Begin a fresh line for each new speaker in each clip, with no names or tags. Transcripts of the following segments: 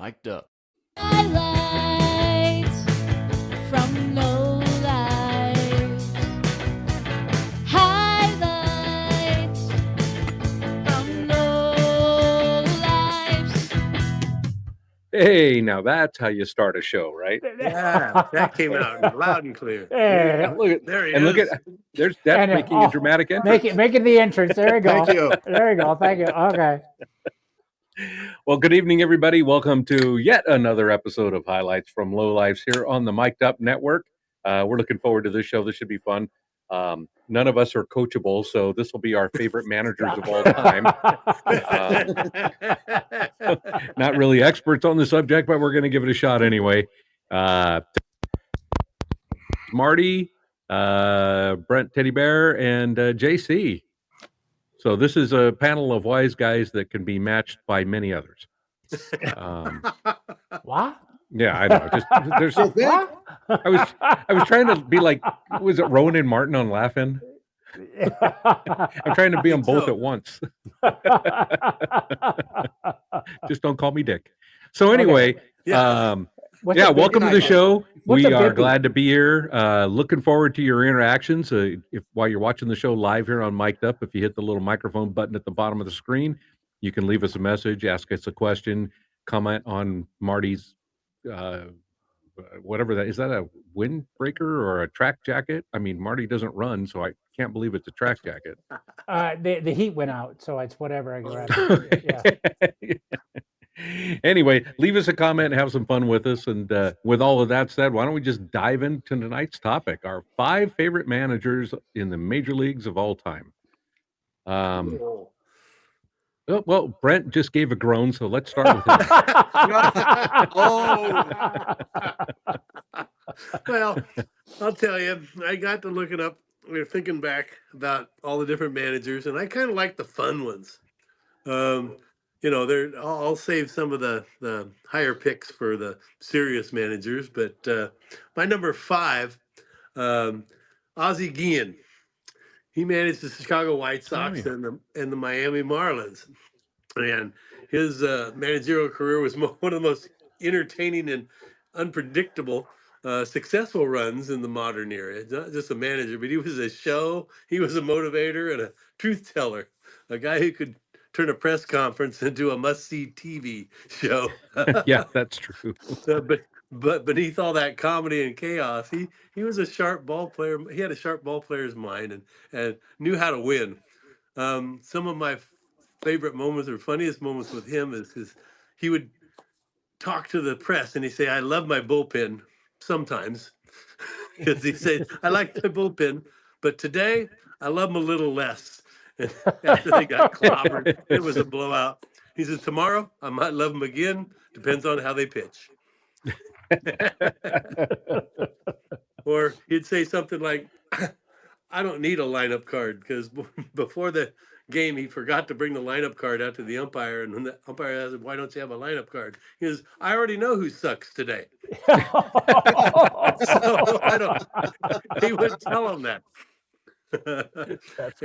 Mic'd up.
Highlights from Lowlifes. Highlights from Lowlifes.
Hey, now that's how you start a show, right?
Yeah, that came out loud and clear.
Yeah, look at
There he
and look
is.
at there's Depp
And,
making a dramatic entrance.
making the entrance. There we go.
Thank you.
There we go. Thank you. Okay.
Well, good evening, everybody. Welcome to yet another episode of Highlights from Lowlifes here on the Mic'd Up Network. We're looking forward to this show. This should be fun. None of us are coachable, so this will be our favorite managers of all time. Not really experts on the subject, but we're going to give it a shot anyway. Marty, Brent Teddy Bear, and JC. So this is a panel of wise guys that can be matched by many others.
What?
Yeah, I know. Just there's.
What?
I was trying to be like, was it Rowan and Martin on Laughing? I'm trying to be on both at once. Just don't call me Dick. So anyway,
What's a
welcome to the show.
What's
We
a
are
bippy?
glad to be here. Looking forward to your interactions. While you're watching the show live here on Mic'd Up, if you hit the little microphone button at the bottom of the screen, you can leave us a message, ask us a question, comment on Marty's whatever that is. That a windbreaker or a track jacket? I mean, Marty doesn't run, so I can't believe it's a track jacket.
The heat went out, so it's whatever I grab. Yeah.
Anyway, leave us a comment and have some fun with us. And with all of that said, why don't we just dive into tonight's topic, our 5 favorite managers in the major leagues of all time. Well, Brent just gave a groan, so let's start with him.
Well, I'll tell you, I got to looking up. We were thinking back about all the different managers, and I kind of like the fun ones. I'll save some of the higher picks for the serious managers, but my number 5, Ozzie Guillen. He managed the Chicago White Sox and the Miami Marlins, and his managerial career was one of the most entertaining and unpredictable, successful runs in the modern era. Not just a manager, but he was a show. He was a motivator and a truth teller, a guy who could turn a press conference into a must-see TV show.
Yeah, that's true.
But beneath all that comedy and chaos, he was a sharp ball player. He had a sharp ball player's mind and knew how to win. Some of my favorite moments or funniest moments with him is he would talk to the press and he'd say, "I love my bullpen sometimes." Because he said, "I like my bullpen, but today I love them a little less." And after they got clobbered, it was a blowout. He said, "Tomorrow I might love them again. Depends on how they pitch." Or he'd say something like, "I don't need a lineup card," because before the game he forgot to bring the lineup card out to the umpire, and when the umpire asked him, "Why don't you have a lineup card?" He goes, "I already know who sucks today." So he would tell him that.
That's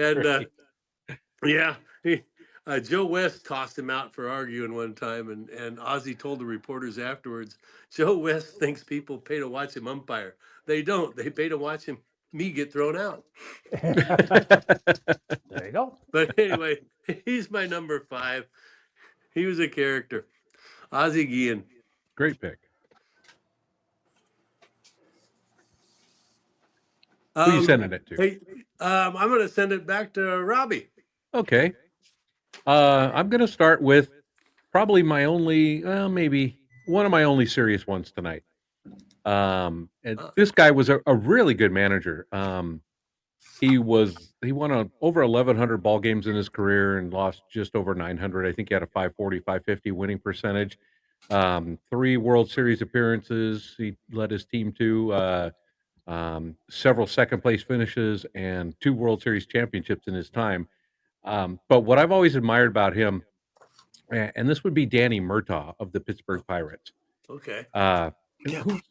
And Joe West tossed him out for arguing one time, and Ozzie told the reporters afterwards, "Joe West thinks people pay to watch him umpire. They don't. They pay to watch me get thrown out."
There you go.
But anyway, he's my number 5. He was a character. Ozzie Guillen.
Great pick. Who are you sending it to?
Hey, I'm going to send it back to Robbie.
Okay. I'm going to start with probably my only, maybe one of my only serious ones tonight. And this guy was a really good manager. He won over 1,100 ball games in his career and lost just over 900. I think he had a 540, 550 winning percentage. 3 World Series appearances. He led his team to several second place finishes and 2 World Series championships in his time. But what I've always admired about him, and this would be Danny Murtaugh of the Pittsburgh Pirates.
Okay.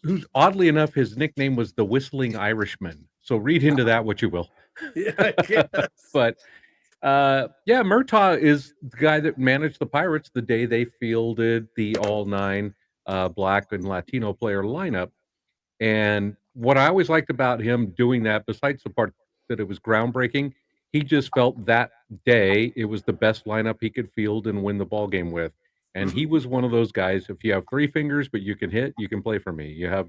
Who's oddly enough, his nickname was the Whistling Irishman. So read into that what you will.
Yeah, I guess.
But Yeah, Murtaugh is the guy that managed the Pirates the day they fielded the all 9 Black and Latino player lineup. And what I always liked about him doing that, besides the part that it was groundbreaking, he just felt that day it was the best lineup he could field and win the ball game with. And he was one of those guys. If you have 3 fingers but you can hit, you can play for me. You have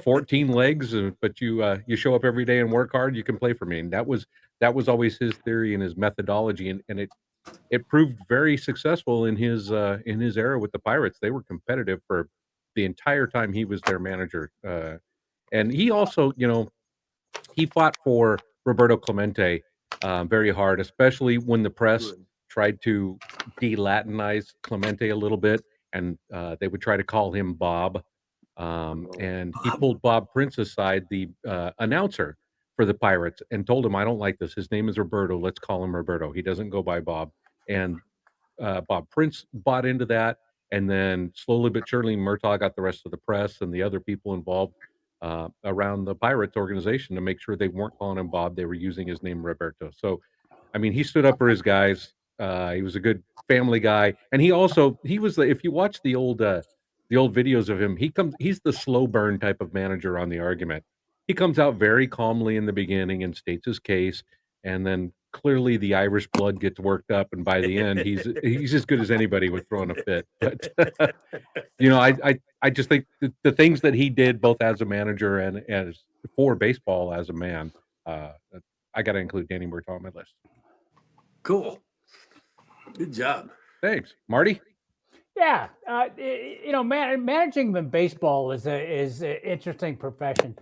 14 legs, but you show up every day and work hard, you can play for me. And that was always his theory and his methodology, and it proved very successful in his era with the Pirates. They were competitive for the entire time he was their manager. And he also, he fought for Roberto Clemente very hard, especially when the press
Good.
tried to de-Latinize Clemente a little bit, and they would try to call him Bob. And he
Bob.
pulled Bob Prince aside, the announcer for the Pirates, and told him, "I don't like this. His name is Roberto. Let's call him Roberto. He doesn't go by Bob." And Bob Prince bought into that, and then slowly but surely, Murtaugh got the rest of the press and the other people involved around the Pirates organization to make sure they weren't calling him Bob; they were using his name Roberto. So, I mean, he stood up for his guys. He was a good family guy, and he was the, if you watch the old videos of him, he's the slow burn type of manager on the argument. He comes out very calmly in the beginning and states his case, and then clearly the Irish blood gets worked up, and by the end, he's as good as anybody with throwing a fit. But I just think the things that he did both as a manager and as for baseball as a man, uh, I got to include Danny Murtaugh on my list.
Cool. Good job.
Thanks, Marty.
Yeah, managing the baseball is an interesting profession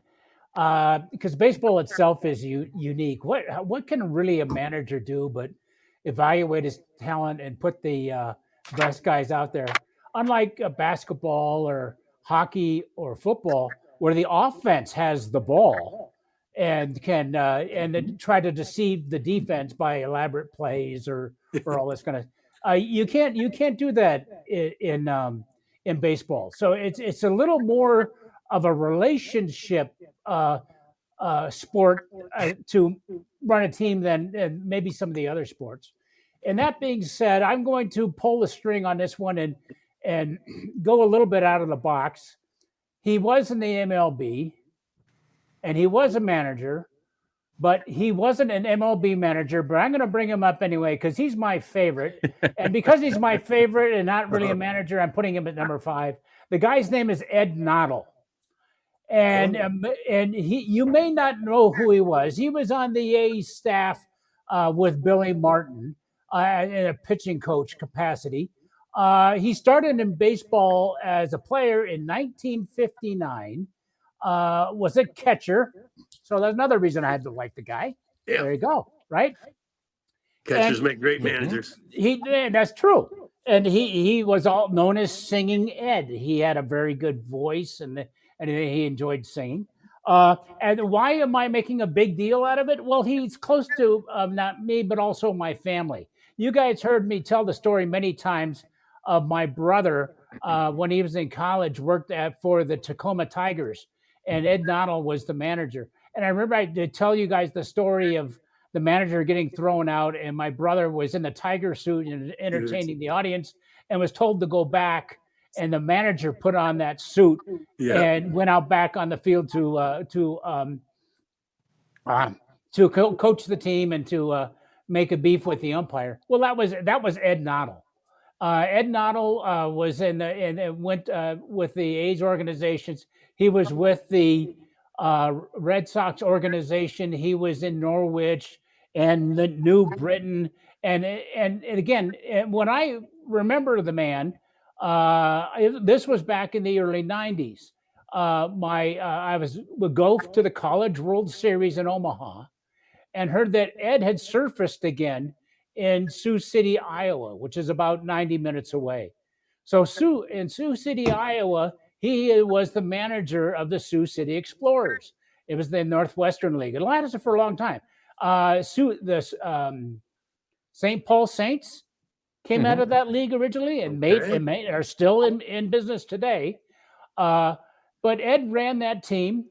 because baseball itself is unique. What can really a manager do but evaluate his talent and put the best guys out there? Unlike basketball or hockey or football, where the offense has the ball and can and then try to deceive the defense by elaborate plays or all this kind of. You can't do that in baseball. So it's a little more of a relationship sport to run a team than maybe some of the other sports. And that being said, I'm going to pull the string on this one and go a little bit out of the box. He was in the MLB and he was a manager, but he wasn't an MLB manager. But I'm going to bring him up anyway because he's my favorite. And because he's my favorite and not really a manager, I'm putting him at number 5. The guy's name is Ed Noddle. And you may not know who he was. He was on the A's staff with Billy Martin in a pitching coach capacity. He started in baseball as a player in 1959. Was a catcher, so that's another reason I had to like the guy.
Yeah.
There you go, right?
Catchers
And
make great managers.
That's true. And he was all known as Singing Ed. He had a very good voice, and he enjoyed singing. And why am I making a big deal out of it? Well, he's close to not me, but also my family. You guys heard me tell the story many times of my brother when he was in college, worked for the Tacoma Tigers, and Ed Noddle was the manager. And I remember I did tell you guys the story of the manager getting thrown out, and my brother was in the tiger suit and entertaining the audience, and was told to go back. And the manager put on that suit and went out back on the field to coach the team and to make a beef with the umpire. Well, that was Ed Noddle. Ed Noddle was went with the A's organizations. He was with the Red Sox organization. He was in Norwich and the New Britain. And again, when I remember the man, this was back in the early 90s. I would go to the College World Series in Omaha and heard that Ed had surfaced again in Sioux City, Iowa, which is about 90 minutes away. So in Sioux City, Iowa, he was the manager of the Sioux City Explorers. It was the Northwestern League. It lasted for a long time. St. Paul Saints came out of that league originally and are still in business today. But Ed ran that team.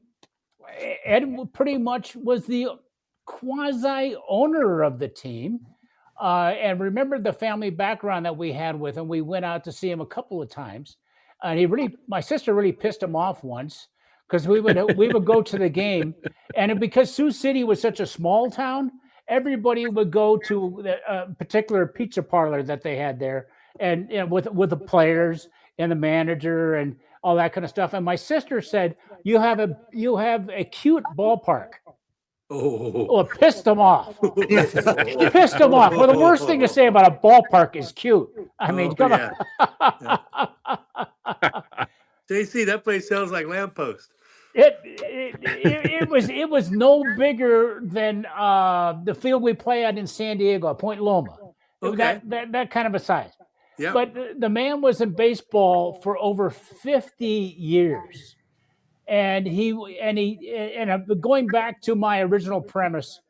Ed pretty much was the quasi owner of the team. and remembered the family background that we had with him. We went out to see him a couple of times, and my sister really pissed him off once because we would go to the game, and because Sioux City was such a small town, everybody would go to a particular pizza parlor that they had there, and with the players and the manager and all that kind of stuff. And my sister said, "You have a cute ballpark." Oh, it pissed them off. Pissed them off. Well, the worst thing to say about a ballpark is cute. I mean, come on.
JC, that place sounds like lamppost.
It was no bigger than the field we play at in San Diego, Point Loma.
Okay.
That kind of a size.
Yeah.
But the man was in baseball for over 50 years. And going back to my original premise,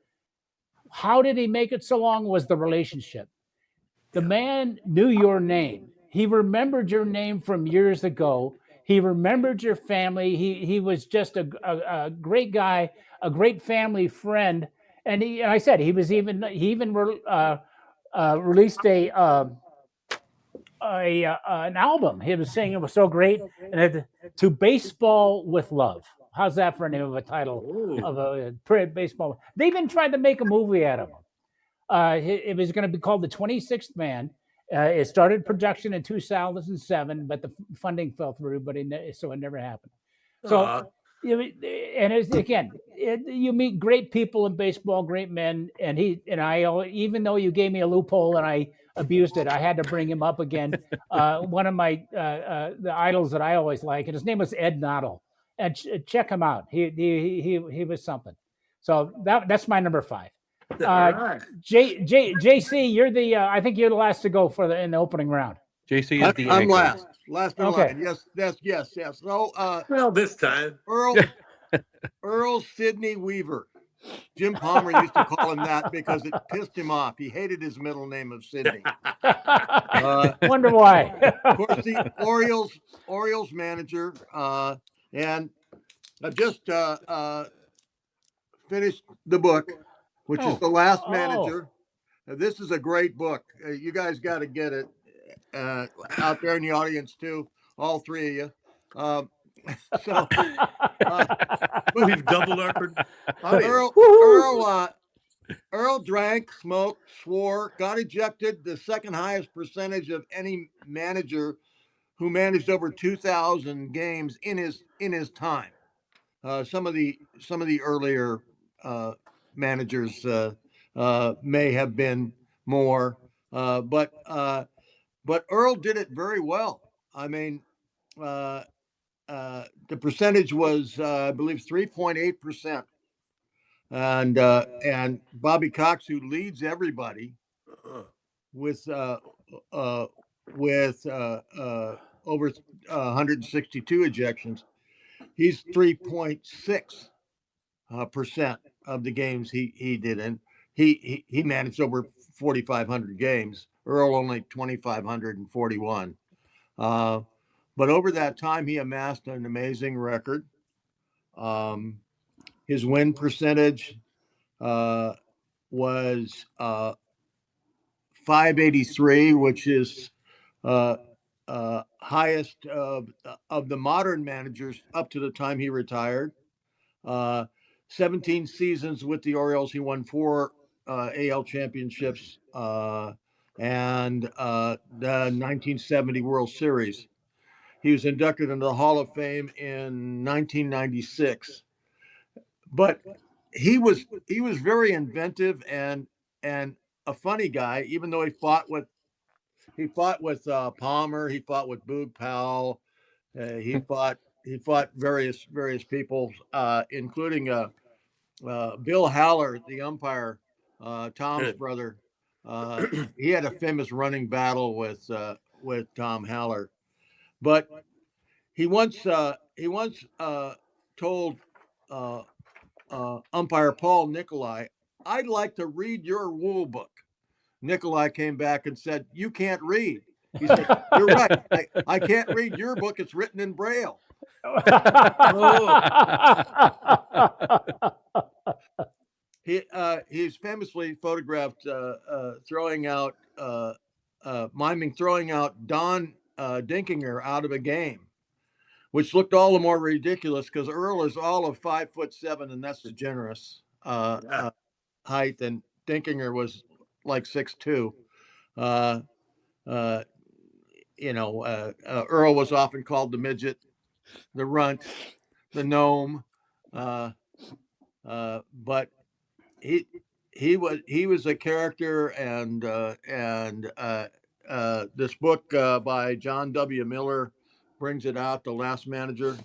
how did he make it so long was the relationship. The man knew your name. He remembered your name from years ago. He remembered your family. He was just a great guy, a great family friend. And I said he even released an album. He was saying it was so great, and to baseball with love. How's that for a name of a title of a baseball? They even tried to make a movie out of him. It was going to be called The 26th Man. It started production in 2007, but the funding fell through, so it never happened. So, you meet great people in baseball, great men, and I, even though you gave me a loophole and I abused it, I had to bring him up again. One of my the idols that I always like, and his name was Ed Noddle, and check him out. He was something. So that's my number 5.
Right.
JC, you're I think you're the last to go in the opening round.
JC is the
I'm
anchor.
last in
Okay.
line. Yes. So,
Well, this time.
Earl Sidney Weaver. Jim Palmer used to call him that because it pissed him off. He hated his middle name of Sidney.
Wonder why.
Of course, the Orioles manager, and I just finished the book, which is The Last Manager. This is a great book. You guys got to get it out there in the audience too. All 3 of you.
We've doubled our audience.
Earl drank, smoked, swore, got ejected, the second highest percentage of any manager who managed over 2,000 games in his time. Some of the earlier managers may have been more, but Earl did it very well. I mean, the percentage was, I believe, 3.8%. And Bobby Cox, who leads everybody with over 162 ejections, he's 3.6% of the games he did, and he managed over 4,500 games. Earl only 2,541. But over that time, he amassed an amazing record. His win percentage was 583, which is highest of the modern managers up to the time he retired. 17 seasons with the Orioles, he won 4 AL championships and the 1970 World Series. He was inducted into the Hall of Fame in 1996. But he was very inventive and a funny guy, even though he fought with Palmer, he fought with Boog Powell, he fought various people, including Bill Haller, the umpire, Tom's brother. He had a famous running battle with Tom Haller, but he once told umpire Paul Nicolai, "I'd like to read your rule book." Nicolai came back and said, "You can't read." He said, "You're right. I can't read your book. It's written in Braille." he's famously photographed throwing out miming throwing out Don Dinkinger out of a game, which looked all the more ridiculous because Earl is all of 5'7", and that's a generous
Yeah.
height, and Dinkinger was like 6'2". Uh, uh, Earl was often called the midget, the runt, the gnome, but he he was a character, and this book by John W. Miller brings it out, The Last Manager.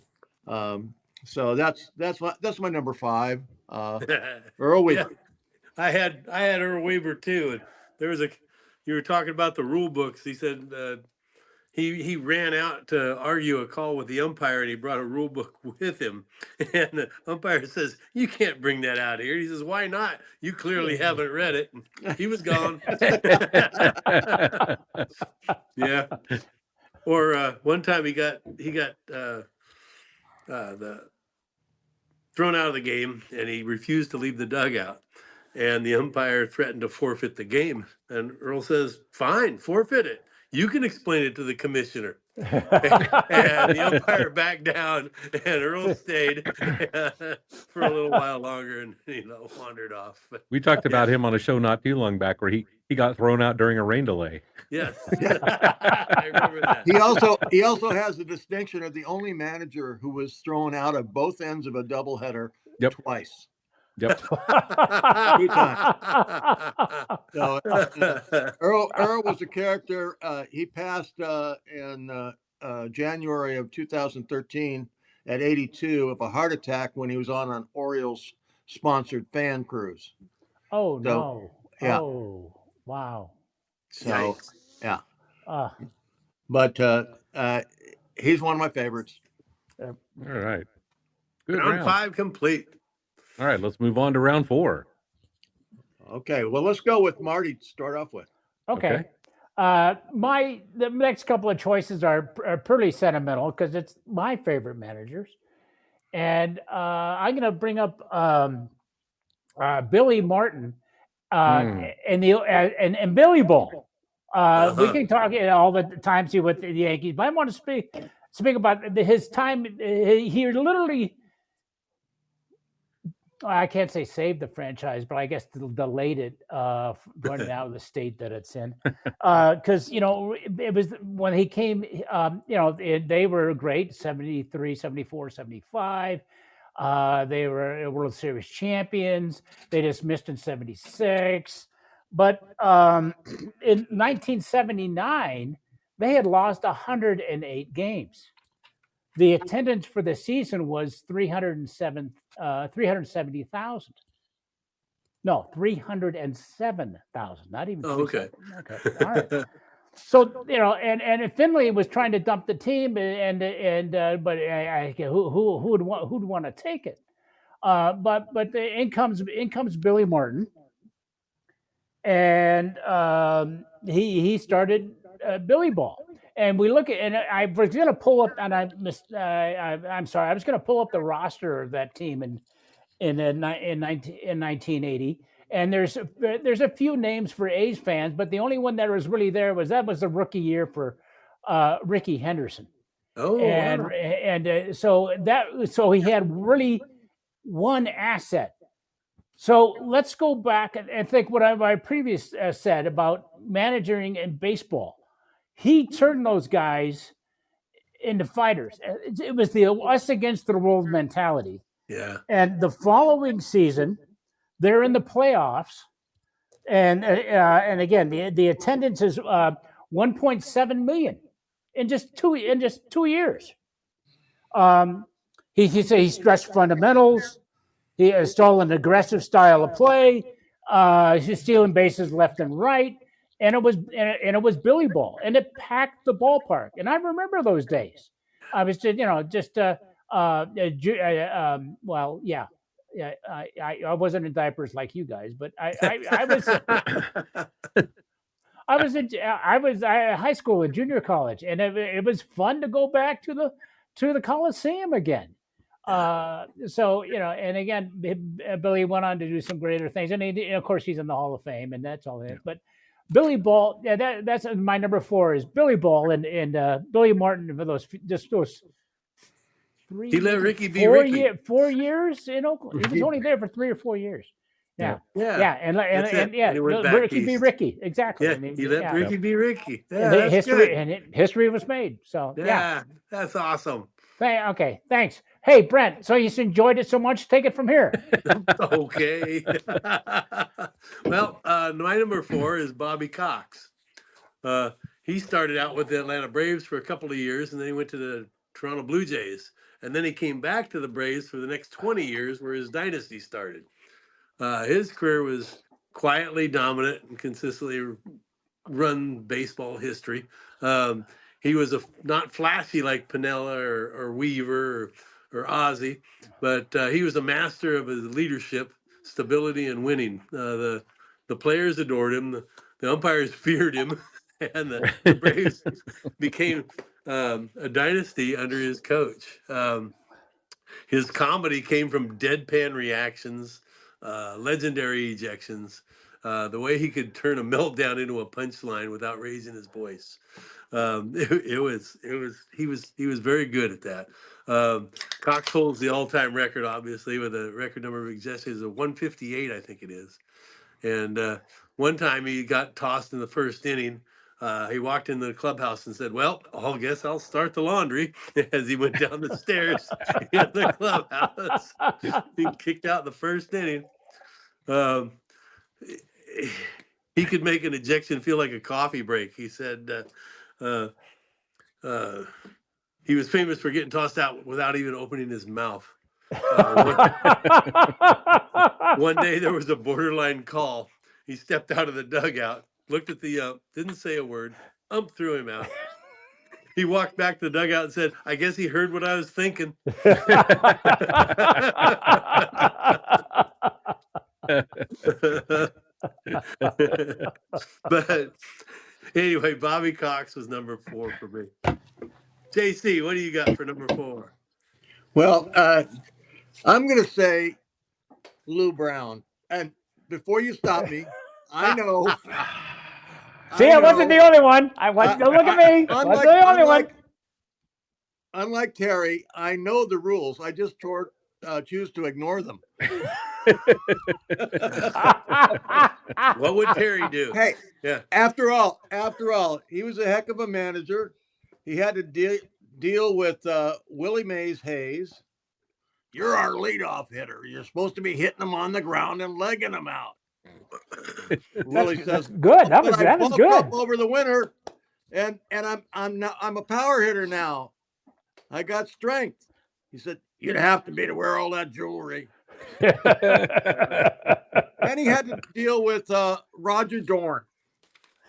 Um, so that's my number five. Earl
Yeah.
Weaver.
I had Earl Weaver too, and there was a. You were talking about the rule books. He said he ran out to argue a call with the umpire, and he brought a rule book with him. And the umpire says, "You can't bring that out here." He says, "Why not? You clearly haven't read it." And he was gone. Yeah. Or one time he got the thrown out of the game, and he refused to leave the dugout. And the umpire threatened to forfeit the game. And Earl says, "Fine, forfeit it. You can explain it to the commissioner." And the umpire backed down, and Earl stayed for a little while longer, and wandered off. But
We talked
yeah,
about him on a show not too long back where he got thrown out during a rain delay.
yes, I remember that.
He also has the distinction of the only manager who was thrown out of both ends of a doubleheader
Yep.
twice.
Yep.
2 times. So Earl was a character. He passed in January of 2013 at 82 of a heart attack when he was on an Orioles sponsored fan cruise.
Oh
So
no!
yeah,
Oh wow!
so
Yikes.
yeah,
Uh,
but he's one of my favorites.
All right. Good
Round
round.
5 complete.
All right, let's move on to round 4.
Okay, well, let's go with Marty to start off with.
okay. The next couple of choices are pretty sentimental because it's my favorite managers, and I'm going to bring up Billy Martin
Hmm.
and Billy Ball. We
Uh-huh.
can talk all the times he with the Yankees, but I want to speak about his time. He literally, I can't say saved the franchise, but I guess delayed it running out of the state that it's in. Because, it was when he came, they were great, 73, 74, 75. They were World Series champions. They just missed in 76. But in 1979, they had lost 108 games. The attendance for the season was 370,000. No, 307,000, not even
Oh, okay.
Okay, all right. So and Finley was trying to dump the team, but who'd want to take it? But in comes Billy Martin, and he started Billy Ball. And we look at, and I was going to pull up, and I missed. I'm sorry, I was going to pull up the roster of that team in 1980. And there's a few names for A's fans, but the only one that was really there was the rookie year for Ricky Henderson.
Oh,
And
wow.
so he had really one asset. So let's go back and think what I previous said about managing in baseball. He turned those guys into fighters. It was the us against the world mentality.
Yeah.
And the following season, they're in the playoffs, and again the attendance is 1.7 million in just 2 years. He said he stretched fundamentals. He installed an aggressive style of play. He's stealing bases left and right, and it was Billy Ball, and it packed the ballpark. And I remember those days. I was well, yeah. Yeah, I wasn't in diapers like you guys, but I was I was high school and junior college, and it was fun to go back to the Coliseum again. So and again, Billy went on to do some greater things, and of course he's in the Hall of Fame, and that's all it is. But Billy Ball, yeah, that's my number 4 is Billy Ball and Billy Martin for those 3,
He let
maybe
Ricky be Ricky.
4 years in Oakland. He was only there for 3 or 4 years. Yeah,
Yeah.
and
That's it.
yeah,
And he went back
Ricky be
east.
Ricky, exactly.
Yeah,
And
he let
yeah.
Ricky be Ricky. Yeah,
And
that's
history
good.
history was made. So
Yeah, that's awesome.
Okay, thanks. Hey, Brent, so you enjoyed it so much, take it from here.
Okay. Well, my number 4 is Bobby Cox. He started out with the Atlanta Braves for a couple of years, and then he went to the Toronto Blue Jays. And then he came back to the Braves for the next 20 years, where his dynasty started. His career was quietly dominant and consistently run baseball history. He was not flashy like Pinella or Weaver or Ozzie, but he was a master of his leadership, stability, and winning. The players adored him. The umpires feared him, and the Braves became a dynasty under his coach. His comedy came from deadpan reactions, legendary ejections, the way he could turn a meltdown into a punchline without raising his voice. He was very good at that. Cox holds the all-time record, obviously, with a record number of ejections of 158, I think it is. And one time he got tossed in the first inning. He walked in the clubhouse and said, "Well, I guess I'll start the laundry," as he went down the stairs in the clubhouse. He kicked out the first inning. Um, he could make an ejection feel like a coffee break. He said uh, uh, he was famous for getting tossed out without even opening his mouth. One day there was a borderline call. He stepped out of the dugout, looked at the ump, didn't say a word. Ump threw him out. He walked back to the dugout and said, "I guess he heard what I was thinking." But anyway, Bobby Cox was number 4 for me. JC, what do you got for number 4?
Well, I'm going to say Lou Brown. And before you stop me, I know.
See, I wasn't the only one. Don't look at me. I wasn't the only one.
Unlike Terry, I know the rules. I just choose to ignore them.
What would Terry do?
Hey,
Yeah.
After all, he was a heck of a manager. He had to deal with Willie Mays Hayes. You're our leadoff hitter. You're supposed to be hitting them on the ground and legging them out. Willie says,
"That's good. That was good
up over the winter, and I'm a power hitter now. I got strength." He said, "You'd have to be to wear all that jewelry." And he had to deal with Roger Dorn.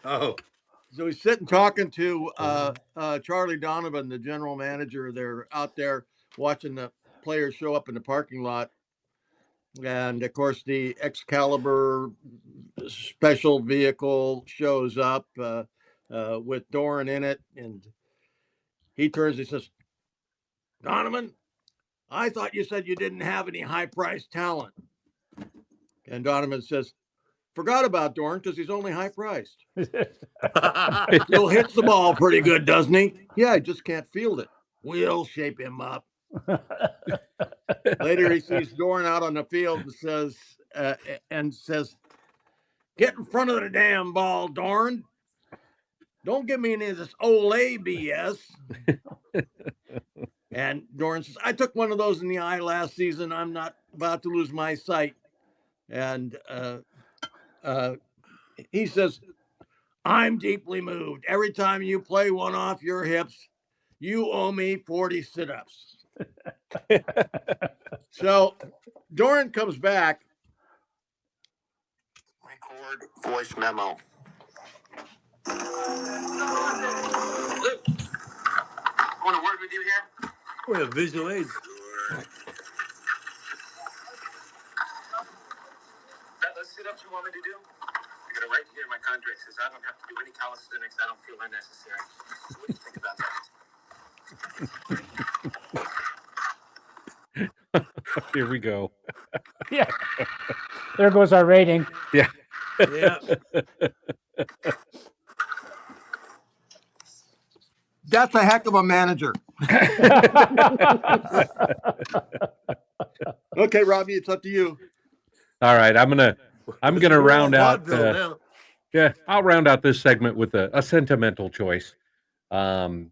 Oh.
So he's sitting talking to Charlie Donovan, the general manager. They're out there watching the players show up in the parking lot. And of course, the Excalibur special vehicle shows up with Dorn in it. And he turns and says, "Donovan, I thought you said you didn't have any high-priced talent." And Donovan says, "Forgot about Dorn because he's only high-priced. Still hits the ball pretty good, doesn't he?" "Yeah, I just can't field it." "We'll shape him up." Later, he sees Dorn out on the field and says, "Get in front of the damn ball, Dorn. Don't give me any of this Olay BS." And Dorn says, "I took one of those in the eye last season. I'm not about to lose my sight." And he says, "I'm deeply moved. Every time you play one off your hips, you owe me 40 sit-ups." So Dorn comes back.
Record voice memo. Luke, I want to work with you here.
We have visual aids.
Sure. Those sit-ups you want me to do? I got it right here in my contract. Says I don't have to do any calisthenics. I don't feel unnecessary. So what do you think about that?
Here we go.
Yeah. There goes our rating.
Yeah.
Yeah.
That's a heck of a manager. Okay, Robbie, it's up to you.
All right, I'm
This
gonna
is more
round out.
vaudeville now.
Yeah, I'll round out this segment with a sentimental choice. Um,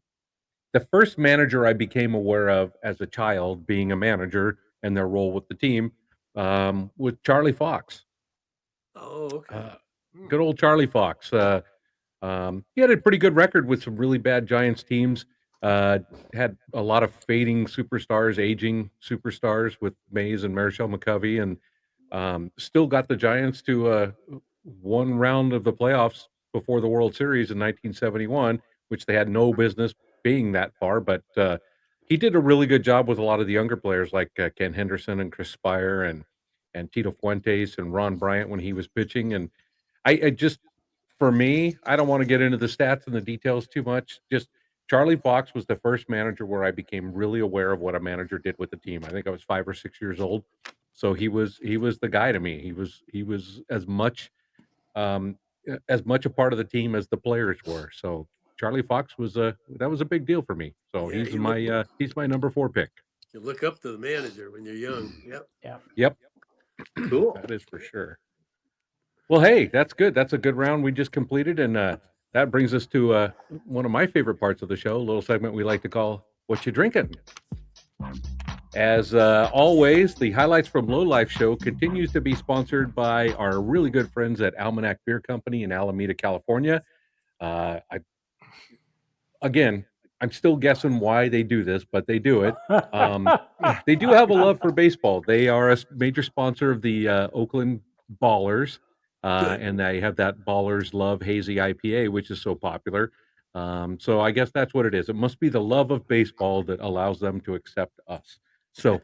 the first manager I became aware of as a child, being a manager and their role with the team, was Charlie Fox.
Oh, okay.
Good old Charlie Fox. He had a pretty good record with some really bad Giants teams. Had a lot of fading superstars, aging superstars with Mays and Marichelle McCovey, and still got the Giants to one round of the playoffs before the World Series in 1971, which they had no business being that far. But he did a really good job with a lot of the younger players like Ken Henderson and Chris Spire and Tito Fuentes and Ron Bryant when he was pitching. And I just, for me, I don't want to get into the stats and the details too much. Just Charlie Fox was the first manager where I became really aware of what a manager did with the team. I think I was 5 or 6 years old, so he was the guy to me. He was as much a part of the team as the players were. So Charlie Fox was that was a big deal for me. So
Yeah,
he's my number 4 pick.
you look up to the manager when you're young. Yep.
Yeah.
Yep,
Cool.
that is for sure. Well, hey, that's good. That's a good round we just completed, and that brings us to one of my favorite parts of the show, a little segment we like to call "What You Drinking." As always, the highlights from Lowlife show continues to be sponsored by our really good friends at Almanac Beer Company in Alameda, California. Again, I'm still guessing why they do this, but they do it. They do have a love for baseball. They are a major sponsor of the Oakland Ballers,
Good.
and they have that Ballers Love Hazy IPA, which is so popular. So I guess that's what it is. It must be the love of baseball that allows them to accept us. So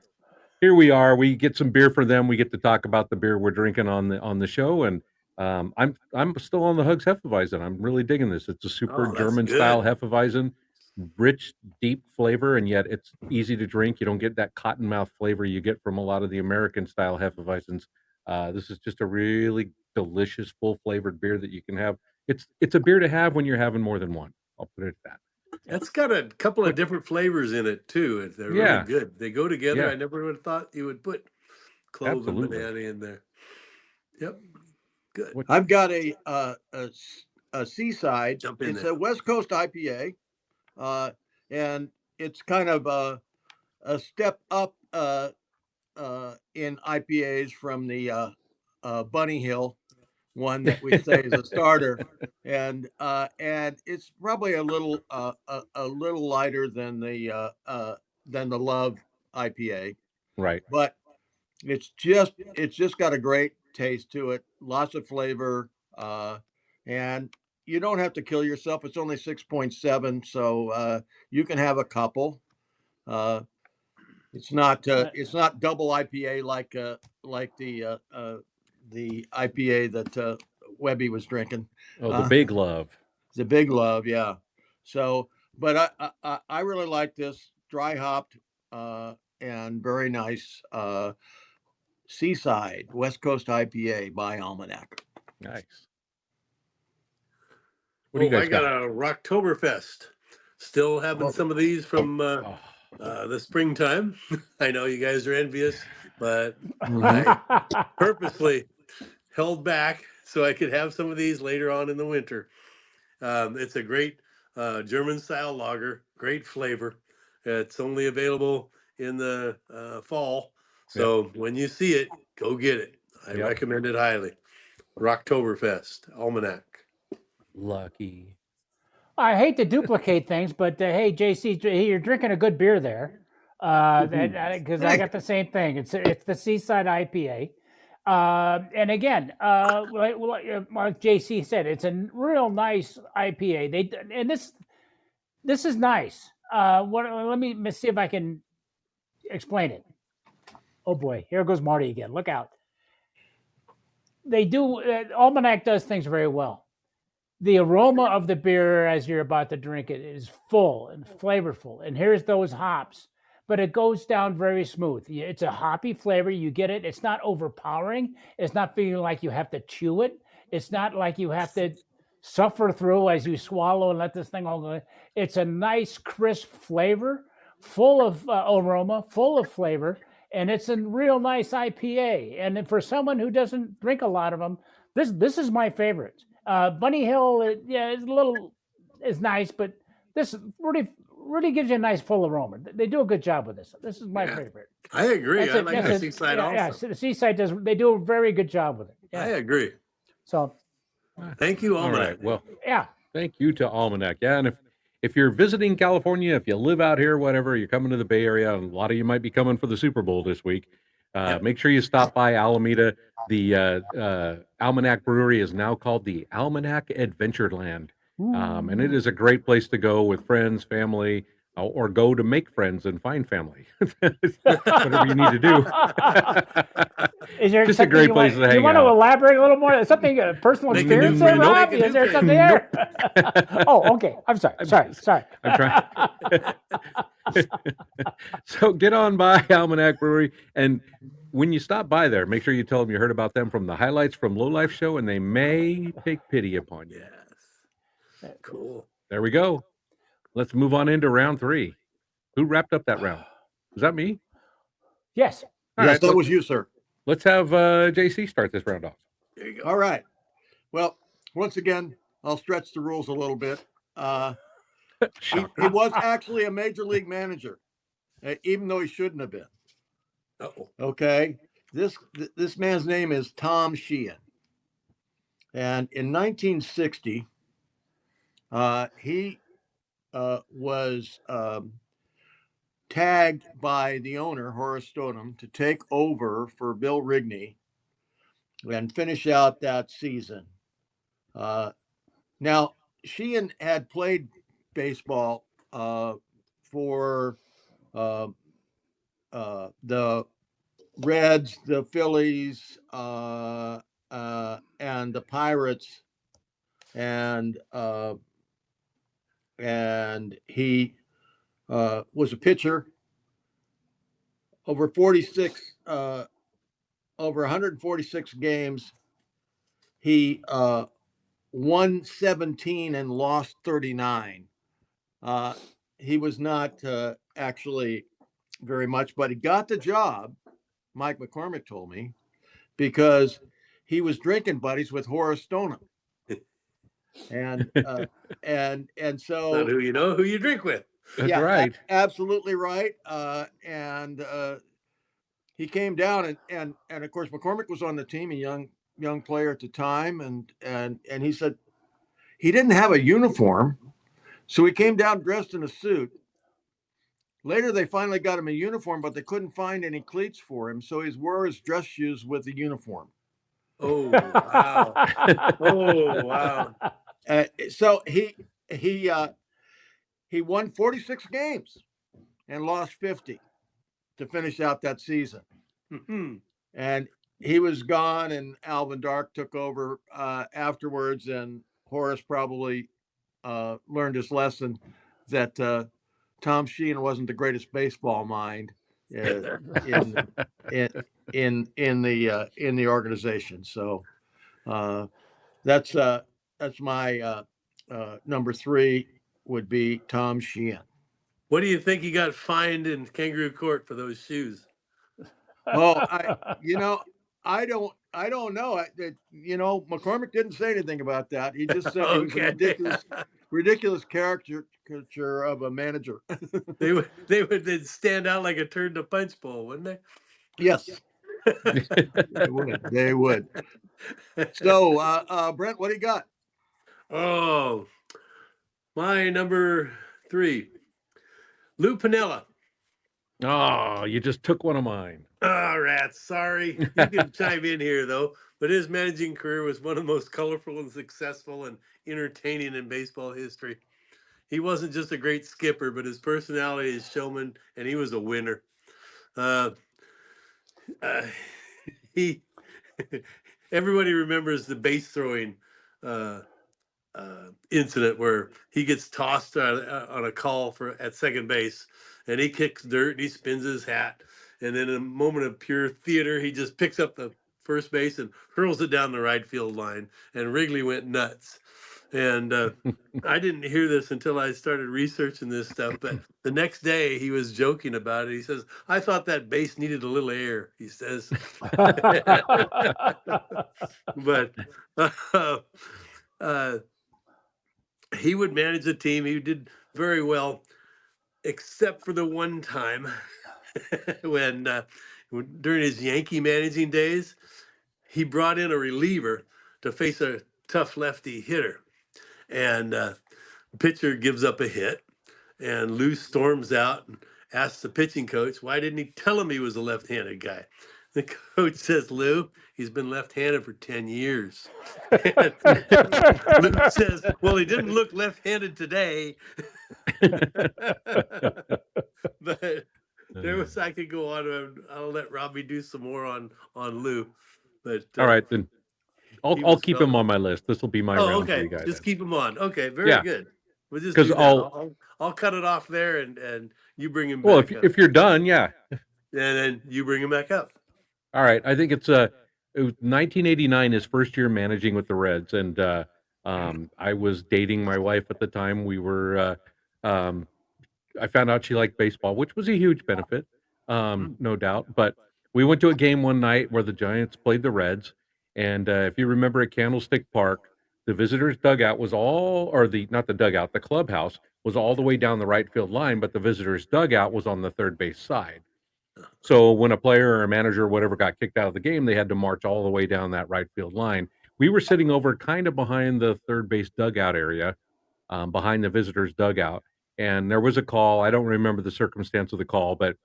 here we are. We get some beer for them. We get to talk about the beer we're drinking on the show, and I'm still on the Hugs Hefeweizen. I'm really digging this. It's a super
Oh, that's
German style
good.
Hefeweizen, rich, deep flavor, and yet it's easy to drink. You don't get that cotton mouth flavor you get from a lot of the American style Hefeweizens. This is just a really delicious, full flavored beer that you can have. It's a beer to have when you're having more than one. I'll put it at that.
That's got a couple of
What?
different flavors in it too. They're really
Yeah,
good. They go together.
yeah,
I never would have thought you would put clove and
absolutely.
banana in there. Yep. Good.
What?
I've got a Seaside.
Jump in
It's
there.
a West Coast IPA, and it's kind of a step up in IPAs from the Bunny Hill one that we say is a starter, and it's probably a little lighter than the Love IPA,
Right.
but it's just got a great taste to it, lots of flavor, and you don't have to kill yourself. It's only 6.7, so you can have a couple. Uh, it's not double IPA like the IPA that Webby was drinking.
Oh, the
Uh,
big love.
the Big Love, yeah. So, but I really like this dry hopped and very nice Seaside West Coast IPA by Almanac.
Nice. What do you
Oh, I
guys
got
got?
a Rocktoberfest. Still having
Oh,
some of these from
Oh,
the springtime. I know you guys are envious, but
mhm.
I purposely held back so I could have some of these later on in the winter. It's a great German style lager, great flavor. It's only available in the fall.
yep,
So when you see it, go get it. I
yep.
recommend it highly. Rocktoberfest, Almanac.
Lucky.
I hate to duplicate things, but hey, JC, you're drinking a good beer there. Because I got the same thing. It's the Seaside IPA, and again, like JC said, it's a real nice IPA. And this is nice. Let me see if I can explain it. Oh boy, here goes Marty again. Look out. They do Almanac does things very well. The aroma of the beer as you're about to drink it is full and flavorful, and here's those hops, but it goes down very smooth. It's a hoppy flavor. You get it. It's not overpowering. It's not feeling like you have to chew it. It's not like you have to suffer through as you swallow and let this thing all go. It's a nice, crisp flavor, full of aroma, full of flavor, and it's a real nice IPA. And for someone who doesn't drink a lot of them, this is my favorite. Bunny Hill, yeah, it's a little is nice, but this really gives you a nice full aroma. They do a good job with this. This is my
Yeah.
favorite.
I agree.
That's
I
it.
like
That's
the
it.
Seaside
Yeah,
also.
the Seaside does. They do a very good job with it.
I
Yeah.
agree.
So
Thank you,
All
Almanac.
right. Well,
yeah.
thank you to Almanac. Yeah, and if you're visiting California, if you live out here, whatever, you're coming to the Bay Area, and a lot of you might be coming for the Super Bowl this week.
Yep.
Make sure you stop by Alameda. The Almanac Brewery is now called the Almanac Adventureland, and it is a great place to go with friends, family, or go to make friends and find family. Whatever you need to do.
Is there
Just a
something
great
you
place
want?
to
You
hang
want to
out.
elaborate a little more? Something personal
Make a new
experience there,
friend. Nope.
Rob?
Make a
Is
new
there something
friend.
there? Oh, okay. I'm sorry. Sorry.
I'm trying. So get on by Almanac Brewery, and when you stop by there, make sure you tell them you heard about them from the highlights from Lowlife Show, and they may take pity upon you.
Yes. Cool.
There we go. Let's move on into round 3. Who wrapped up that round? Was that me?
Yes.
All
Yes,
right,
that was you, sir.
let's have JC start this round off.
There you go.
All right. Well, once again, I'll stretch the rules a little bit. He was actually a major league manager, even though he shouldn't have been.
Uh-oh.
Okay. This man's name is Tom Sheehan. And in 1960, he was tagged by the owner, Horace Stoneham, to take over for Bill Rigney and finish out that season. Now, Sheehan had played baseball for the Reds, the Phillies, and the Pirates, and he was a pitcher over 46, over 146 games. He won 17 and lost 39. He was not actually very much, but he got the job. Mike McCormick told me, because he was drinking buddies with Horace Stoneham, and so
Not who you know, who you drink with.
That's right.
absolutely right. And he came down, and of course McCormick was on the team, a young player at the time, and he said he didn't have a uniform, so he came down dressed in a suit. Later, they finally got him a uniform, but they couldn't find any cleats for him, so he wore his dress shoes with the uniform.
Oh wow! Oh wow!
So he won 46 games and lost 50 to finish out that season. And he was gone, and Alvin Dark took over afterwards. And Horace probably learned his lesson that Tom Sheehan wasn't the greatest baseball mind in the organization. So that's my number 3 would be Tom Sheehan.
What do you think he got fined in Kangaroo Court for those shoes?
Oh, I don't know. McCormick didn't say anything about that. He just said he was a ridiculous caricature of a manager.
They would they'd stand out like a turd in a punch bowl, wouldn't they?
Yes, they would. So, Brent, what do you got?
Oh, my number 3, Lou Piniella.
Oh, you just took one of mine.
Oh, rats. Sorry. You can chime in here, though. But his managing career was one of the most colorful and successful and entertaining in baseball history. He wasn't just a great skipper, but his personality is showman, and he was a winner. He everybody remembers the base throwing incident where he gets tossed on a call for at second base, and he kicks dirt and he spins his hat, and then in a moment of pure theater, he just picks up the first base and hurls it down the right field line, and Wrigley went nuts. And I didn't hear this until I started researching this stuff, but the next day he was joking about it. He says, "I thought that base needed a little air," he says. But uh, he would manage the team. He did very well, except for the one time when during his Yankee managing days, he brought in a reliever to face a tough lefty hitter, and the pitcher gives up a hit, and Lou storms out and asks the pitching coach, why didn't he tell him he was a left-handed guy? The coach says, Lou, he's been left-handed for 10 years. And Lou says, well, he didn't look left-handed today. But there was, I could go on. I'll let Robbie do some more on Lou. But
All right, then I'll
he
I'll
was
keep him
phenomenal.
on my list. This will be my
Oh,
round
okay.
3 guy
Just
then.
keep him on. Okay, very
Yeah,
good. We'll just
because
do that.
I'll
I'll cut it off there, and you bring him
well
back up,
if you're done, yeah.
and then you bring him back up.
All right, I think it was 1989, his first year managing with the Reds, and I was dating my wife at the time. We were I found out she liked baseball, which was a huge benefit, no doubt. But we went to a game one night where the Giants played the Reds, and if you remember at Candlestick Park, the visitors' dugout was all, or the not the dugout, the clubhouse was all the way down the right field line, but the visitors' dugout was on the third base side. So when a player or a manager or whatever got kicked out of the game, they had to march all the way down that right field line. We were sitting over kind of behind the third base dugout area, behind the visitors' dugout, and there was a call. I don't remember the circumstance of the call, but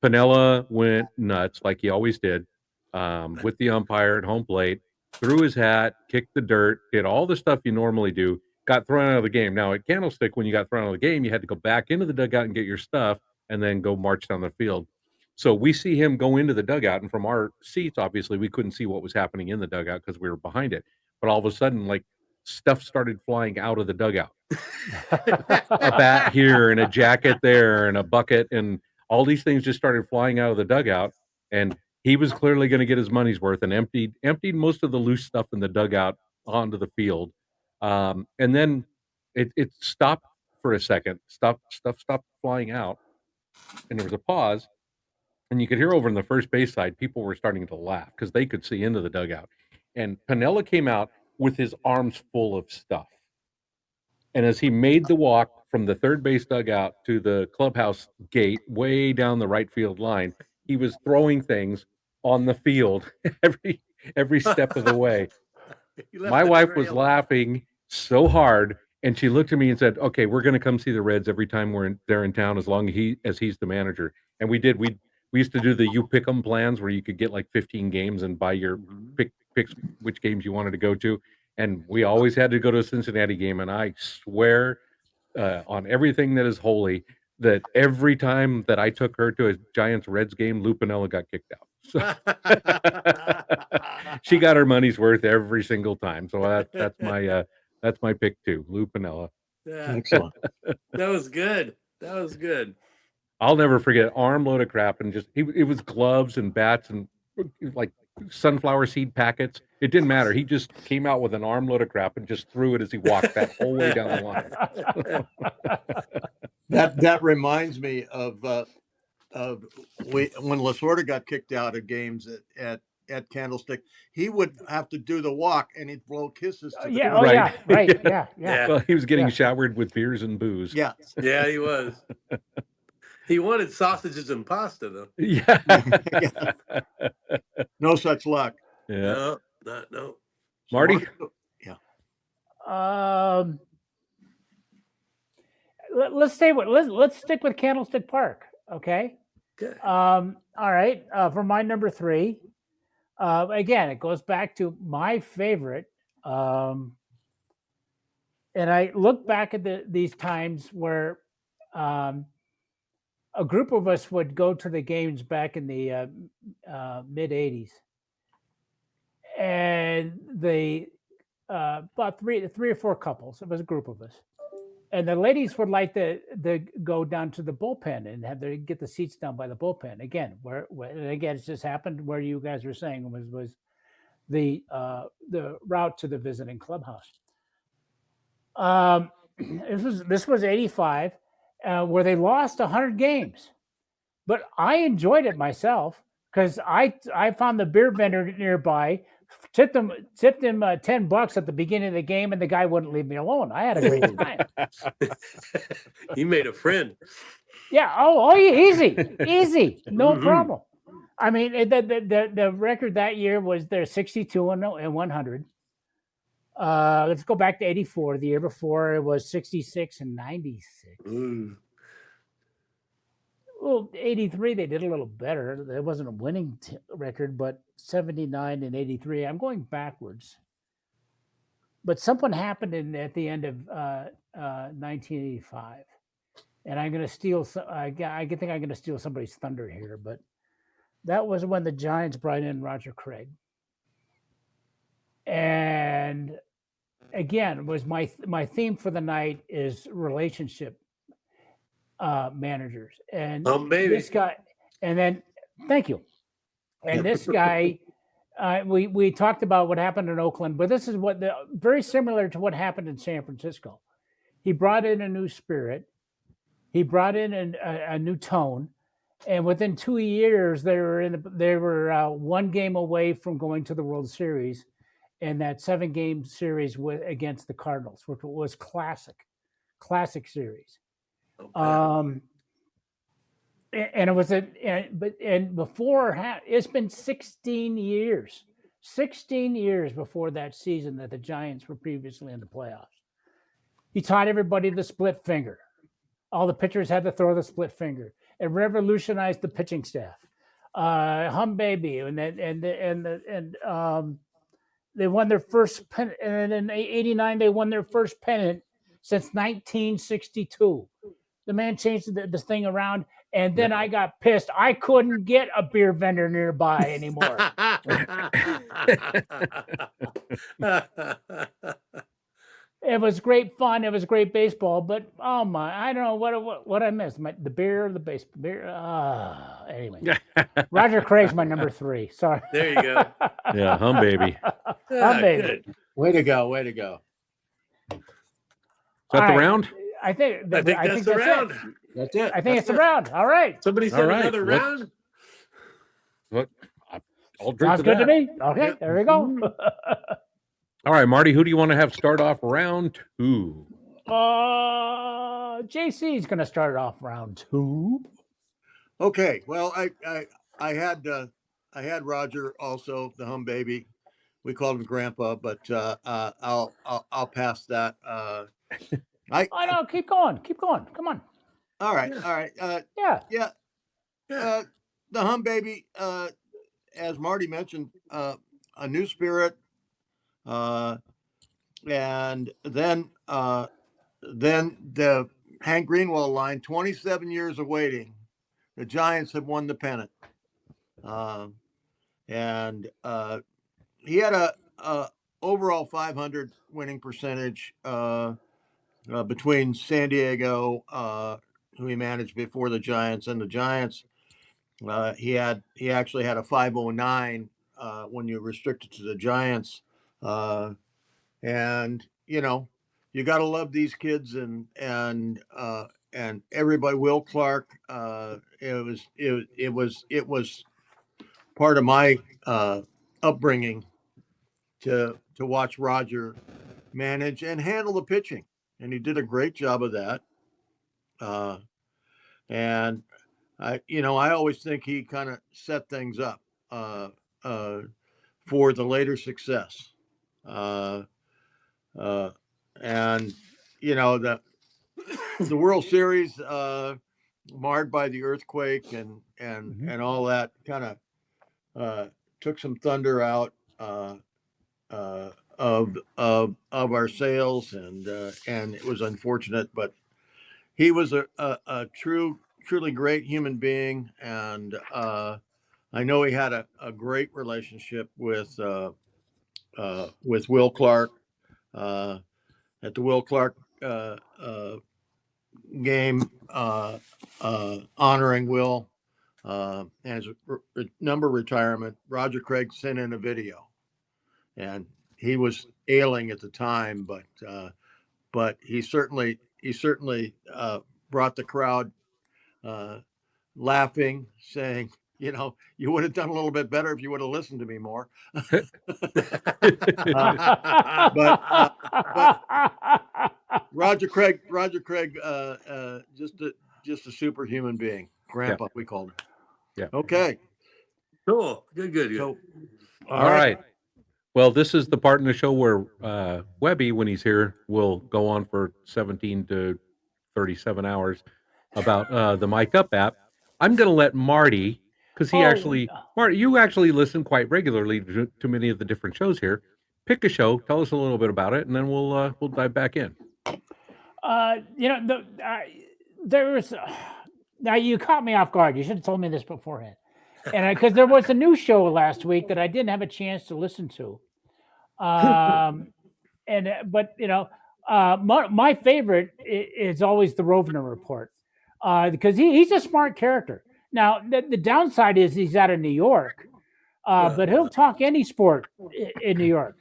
Piniella went nuts like he always did, with the umpire at home plate, threw his hat, kicked the dirt, did all the stuff you normally do, got thrown out of the game. Now at Candlestick, when you got thrown out of the game, you had to go back into the dugout and get your stuff, and then go march down the field. So we see him go into the dugout, and from our seats, obviously, we couldn't see what was happening in the dugout because we were behind it. But all of a sudden, like stuff started flying out of the dugout. A bat here and a jacket there and a bucket and all these things just started flying out of the dugout, and he was clearly going to get his money's worth and emptied most of the loose stuff in the dugout onto the field. And then it stopped for a second. Stuff stopped flying out, and there was a pause, and you could hear over in the first base side people were starting to laugh because they could see into the dugout. And Piniella came out with his arms full of stuff. And as he made the walk from the third base dugout to the clubhouse gate way down the right field line, he was throwing things on the field every step of the way.
You left
My
a
wife was
trail.
laughing so hard, and she looked at me and said, "Okay, we're going to come see the Reds every time they're in town, as long as he's the manager." And we did. We used to do the you pick 'em plans where you could get like 15 games and buy your picks which games you wanted to go to. And we always had to go to a Cincinnati game. And I swear on everything that is holy that every time that I took her to a Giants Reds game, Lou Piniella got kicked out. So she got her money's worth every single time. So that's my pick too, Lou Piniella.
Yeah,
Excellent.
that was good. That was good.
I'll never forget armload of crap and just it was gloves and bats and like sunflower seed packets. It didn't matter. He just came out with an armload of crap and just threw it as he walked that whole way down the line.
That reminds me of when Lasorda got kicked out of games at Candlestick, he would have to do the walk and he'd blow kisses to the
Yeah.
crowd.
Oh,
Right.
yeah. Right.
Yeah.
Yeah. Yeah.
Yeah,
Well, he was getting
Yeah.
showered with beers and booze.
Yeah.
yeah, he was. He wanted sausages and pasta, though.
Yeah.
No such luck.
Yeah.
No.
So
Marty?
Yeah.
Let's stay with let's stick with Candlestick Park. Okay.
Okay.
All right. For my number 3, again, it goes back to my favorite. And I look back at these times where a group of us would go to the games back in the mid '80s, and the about three or four couples. It was a group of us, and the ladies would like to go down to the bullpen and have to get the seats down by the bullpen again. Where and again, it's just happened where you guys were saying was the route to the visiting clubhouse. This was 85, where they lost 100 games, but I enjoyed it myself because I found the beer vendor nearby, tipped him $10 at the beginning of the game, and the guy wouldn't leave me alone. I had a great time.
You made a friend.
Yeah. Oh, easy, no
Mhm.
problem. I mean, the record that year was they're 62 and 100. Let's go back to 84. The year before it was 66 and 96.
Ooh.
Well, 83 they did a little better. It wasn't a winning record, but 79 and 83. I'm going backwards. But something happened at the end of 1985, and I'm going to steal. I think I'm going to steal somebody's thunder here, but that was when the Giants brought in Roger Craig, and again was my theme for the night is relationship managers, and
Baby.
this guy, and then thank you, and this guy. We talked about what happened in Oakland, but this is very similar to what happened in San Francisco. He brought in a new spirit. He brought in a new tone, and within 2 years, they were one game away from going to the World Series, in that 7-game series against the Cardinals, which was classic series. And it was it's been 16 years before that season that the Giants were previously in the playoffs. He taught everybody the split finger. All the pitchers had to throw the split finger. It revolutionized the pitching staff. Hum baby, and they won their first pennant. And in '89 they won their first pennant since 1962. The man changed this thing around, and then I got pissed. I couldn't get a beer vendor nearby anymore. It was great fun. It was great baseball, but oh my, I don't know what I missed. The beer, the baseball beer. Anyway, Roger Craig's my number 3. Sorry.
There you go.
Yeah, hum baby.
Hum baby.
Good.
Way to go.
Is that the round?
I think
that's the round.
That's it.
I think it's the round. All right.
Somebody said
All right,
another round.
Look, I'll drink
Sounds
to
good to
that.
me. Okay,
Yep.
there we go.
All right, Marty, who do you want to have start off round 2?
JC's going to start off round 2.
Okay. Well, I had Roger also, the hum baby. We called him Grandpa, but I'll pass that.
Oh no, keep going. Come on.
All right.
Yeah.
The hum baby, as Marty mentioned, a new spirit, and then the Hank Greenwald line, 27 years of waiting, the Giants have won the pennant, and he had a overall 500 winning percentage between San Diego, who he managed before the Giants, and the Giants. He actually had a 509 when you restricted to the Giants, and you got to love these kids and everybody. Will Clark, it was part of my upbringing to watch Roger manage and handle the pitching, and he did a great job of that. And I always think he kind of set things up for the later success. And the World Series marred by the earthquake and all that kind of took some thunder out of our sales, and it was unfortunate, but he was a truly great human being, and I know he had a great relationship with Will Clark, at the Will Clark game, honoring Will and his number retirement. Roger Craig sent in a video, and he was ailing at the time, but he certainly brought the crowd laughing, saying, you would have done a little bit better if you would have listened to me more. But Roger Craig, just a superhuman being. Grandpa, we called him.
Yeah.
Okay.
Cool. Good.
So,
All right. Well, this is the part in the show where Webby, when he's here, will go on for 17 to 37 hours about the Mic Up app. I'm going to let Marty, because Marty, you actually listen quite regularly to many of the different shows here. Pick a show, tell us a little bit about it, and then we'll dive back in.
There was now you caught me off guard. You should have told me this beforehand. And because there was a new show last week that I didn't have a chance to listen to. But my favorite is always the Rovner Report because he's a smart character. Now the downside is he's out of New York, but he'll talk any sport in New York.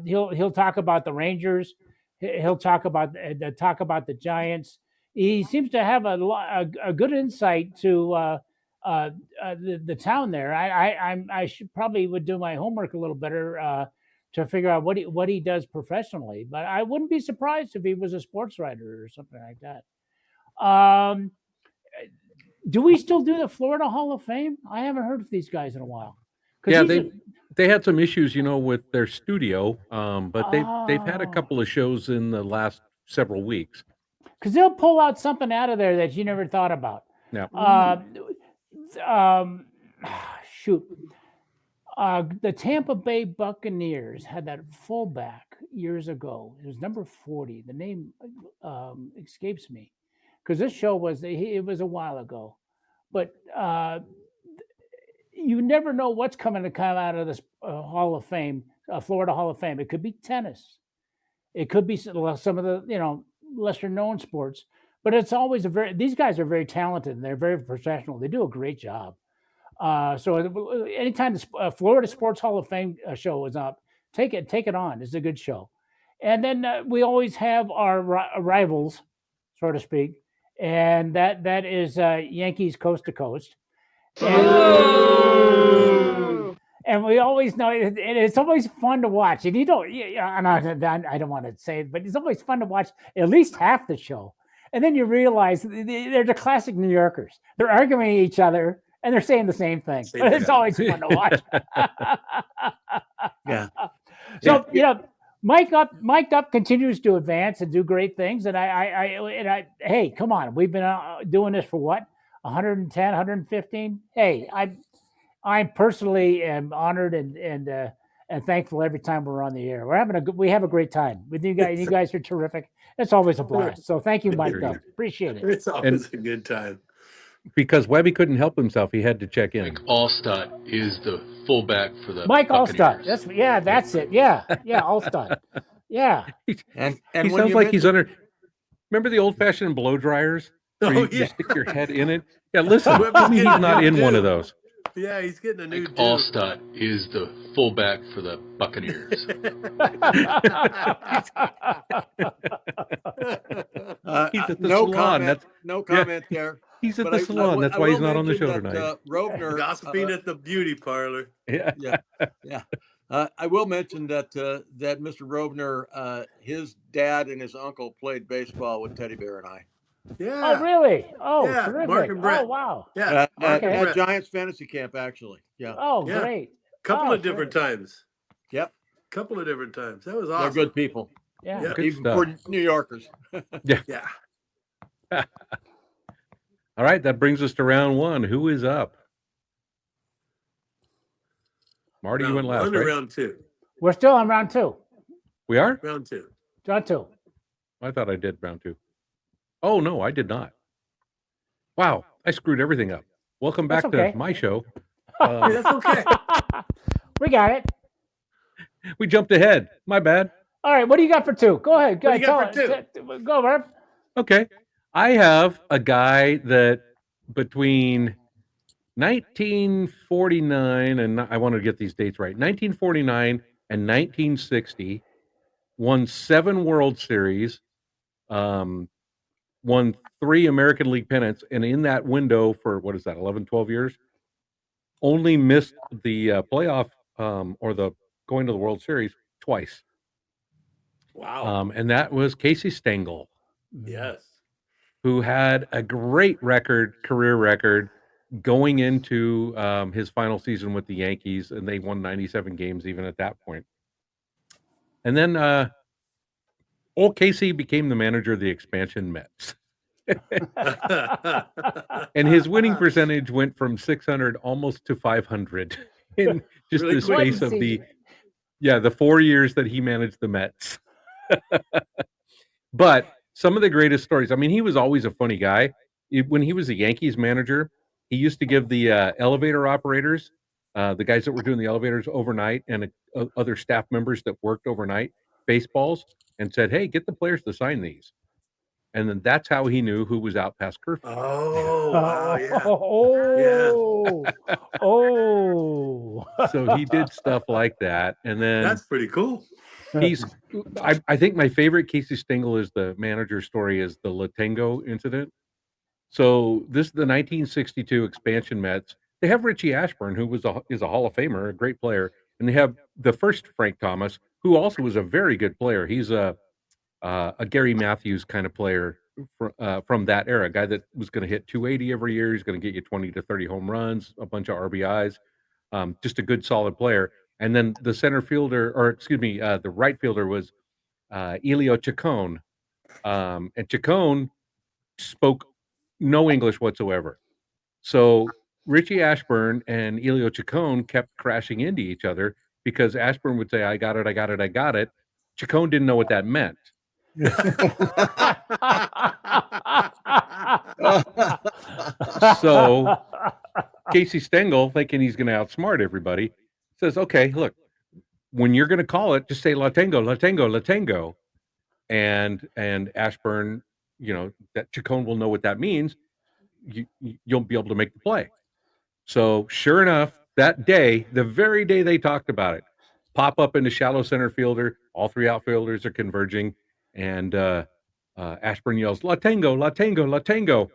He'll talk about the Rangers. He'll talk about the Giants. He seems to have a good insight to the town there. I should probably would do my homework a little better to figure out what he does professionally. But I wouldn't be surprised if he was a sports writer or something like that. Do we still do the Florida Hall of Fame? I haven't heard of these guys in a while.
Yeah, they had some issues, with their studio, but they've had a couple of shows in the last several weeks.
Because they'll pull out something out of there that you never thought about.
Yeah.
Shoot. The Tampa Bay Buccaneers had that fullback years ago. It was number 40. The name escapes me because this show was a while ago. But you never know what's come out of this Hall of Fame, Florida Hall of Fame. It could be tennis. It could be some of the lesser known sports. But it's always these guys are very talented and they're very professional. They do a great job. So anytime the Florida Sports Hall of Fame show is up, take it on. It's a good show. And then we always have our rivals, so to speak, and that is Yankees Coast to Coast. And we always know it's always fun to watch. And I don't want to say it, but it's always fun to watch at least half the show. And then you realize they're the classic New Yorkers. They're arguing each other and they're saying the same thing. But it's always fun to watch.
Yeah.
So, Mike Up continues to advance and do great things. And hey, come on. We've been doing this for what? 110, 115? Hey, I personally am honored and thankful every time we're on the air. We have a great time with you guys. You guys are terrific. It's always a blast. So thank you, Mike. Appreciate it.
It's always a good time.
Because Webby couldn't help himself, he had to check in.
Mike Allstott is the fullback for the
Mike
Buccaneers.
Allstott. That's it. Yeah, Allstott. Yeah.
And
he sounds like he's under. Remember the old-fashioned blow dryers? Where you stick your head in it? Yeah, listen. He's not in one of those.
Yeah, he's getting a new
Mike Allstott is the fullback for the Buccaneers.
He's at the
no
salon.
Comment, no comment there.
He's at
But
the salon. That's why he's not on the show
that,
tonight.
Rovner,
gossiping at the beauty parlor.
Yeah.
I will mention that Mr. Rovner, his dad and his uncle played baseball with Teddy Bear and I.
Yeah.
Oh, really? Oh,
Yeah,
terrific.
Mark and Brett.
Oh, wow.
Yeah.
At Giants fantasy camp, actually. Yeah.
Oh,
Yeah.
great.
Couple of different times.
Yep.
Couple of different times. That was awesome.
They're good people.
Yeah.
Yeah.
Good
Even
stuff.
for New Yorkers.
Yeah.
All right, that brings us to round one. Who is up? Marty, you went last,
Round
right?
round two.
We're still on round two.
We are?
Round two.
Round two.
I thought I did round two. Oh, no, I did not. Wow, I screwed everything up. Welcome back
That's okay.
to my show.
Hey, that's okay.
We got it.
We jumped ahead. My bad.
All right, what do you got for two? Go ahead. Go
What do you
ahead.
got for
Go, Murph.
Okay. I have a guy that between 1949 and I want to get these dates right. 1949 and 1960 won 7 World Series, um, won 3 American League pennants, and in that window for what is that, 11, 12 years, only missed the playoff or the going to the World Series twice.
Wow.
And that was Casey Stengel,
Yes.
who had a great career record, going into his final season with the Yankees, and they won 97 games even at that point. And then old Casey became the manager of the expansion Mets. And his winning percentage went from 600 almost to 500 in just
Really
the
quick.
space of the 4 years that he managed the Mets. But some of the greatest stories, I mean, he was always a funny guy. When he was a Yankees manager, he used to give the elevator operators, the guys that were doing the elevators overnight, and other staff members that worked overnight, baseballs, and said, "Hey, get the players to sign these." And then that's how he knew who was out past curfew.
Oh, wow. Yeah.
Oh.
So he did stuff like that. And then
That's pretty cool.
I think my favorite Casey Stengel is the manager story is the Latengo incident. So this is the 1962 expansion Mets. They have Richie Ashburn, who is a Hall of Famer, a great player, and they have the first Frank Thomas, who also was a very good player. He's a Gary Matthews kind of player from that era, a guy that was going to hit 280 every year. He's going to get you 20 to 30 home runs, a bunch of RBIs, just a good solid player. And then the center fielder, or excuse me, the right fielder was Elio Chacon, and Chacon spoke no English whatsoever. So Richie Ashburn and Elio Chacon kept crashing into each other because Ashburn would say, "I got it, I got it, I got it." Chacon didn't know what that meant. So Casey Stengel, thinking he's going to outsmart everybody, says, "Okay, look, when you're going to call it, just say La Tengo, La Tengo, La Tengo." And Ashburn, that Chacon will know what that means. You'll be able to make the play. So sure enough, that day, the very day they talked about it, pop up into shallow center fielder. All 3 outfielders are converging, and Ashburn yells, "La Tengo, La Tengo, La Tengo,"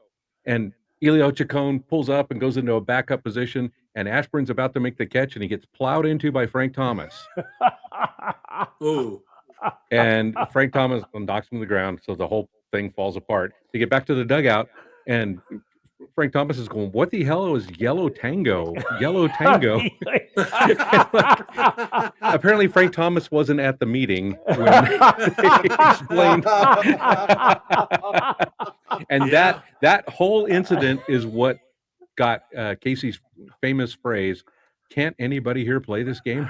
and Elio Chacon pulls up and goes into a backup position, and Ashburn's about to make the catch, and he gets plowed into by Frank Thomas.
Oh.
And Frank Thomas knocks him to the ground, so the whole thing falls apart. They get back to the dugout, and Frank Thomas is going, "What the hell is yellow tango? Yellow tango?" Apparently, Frank Thomas wasn't at the meeting when they explained. And that whole incident is what got Casey's famous phrase, "Can't anybody here play this game?"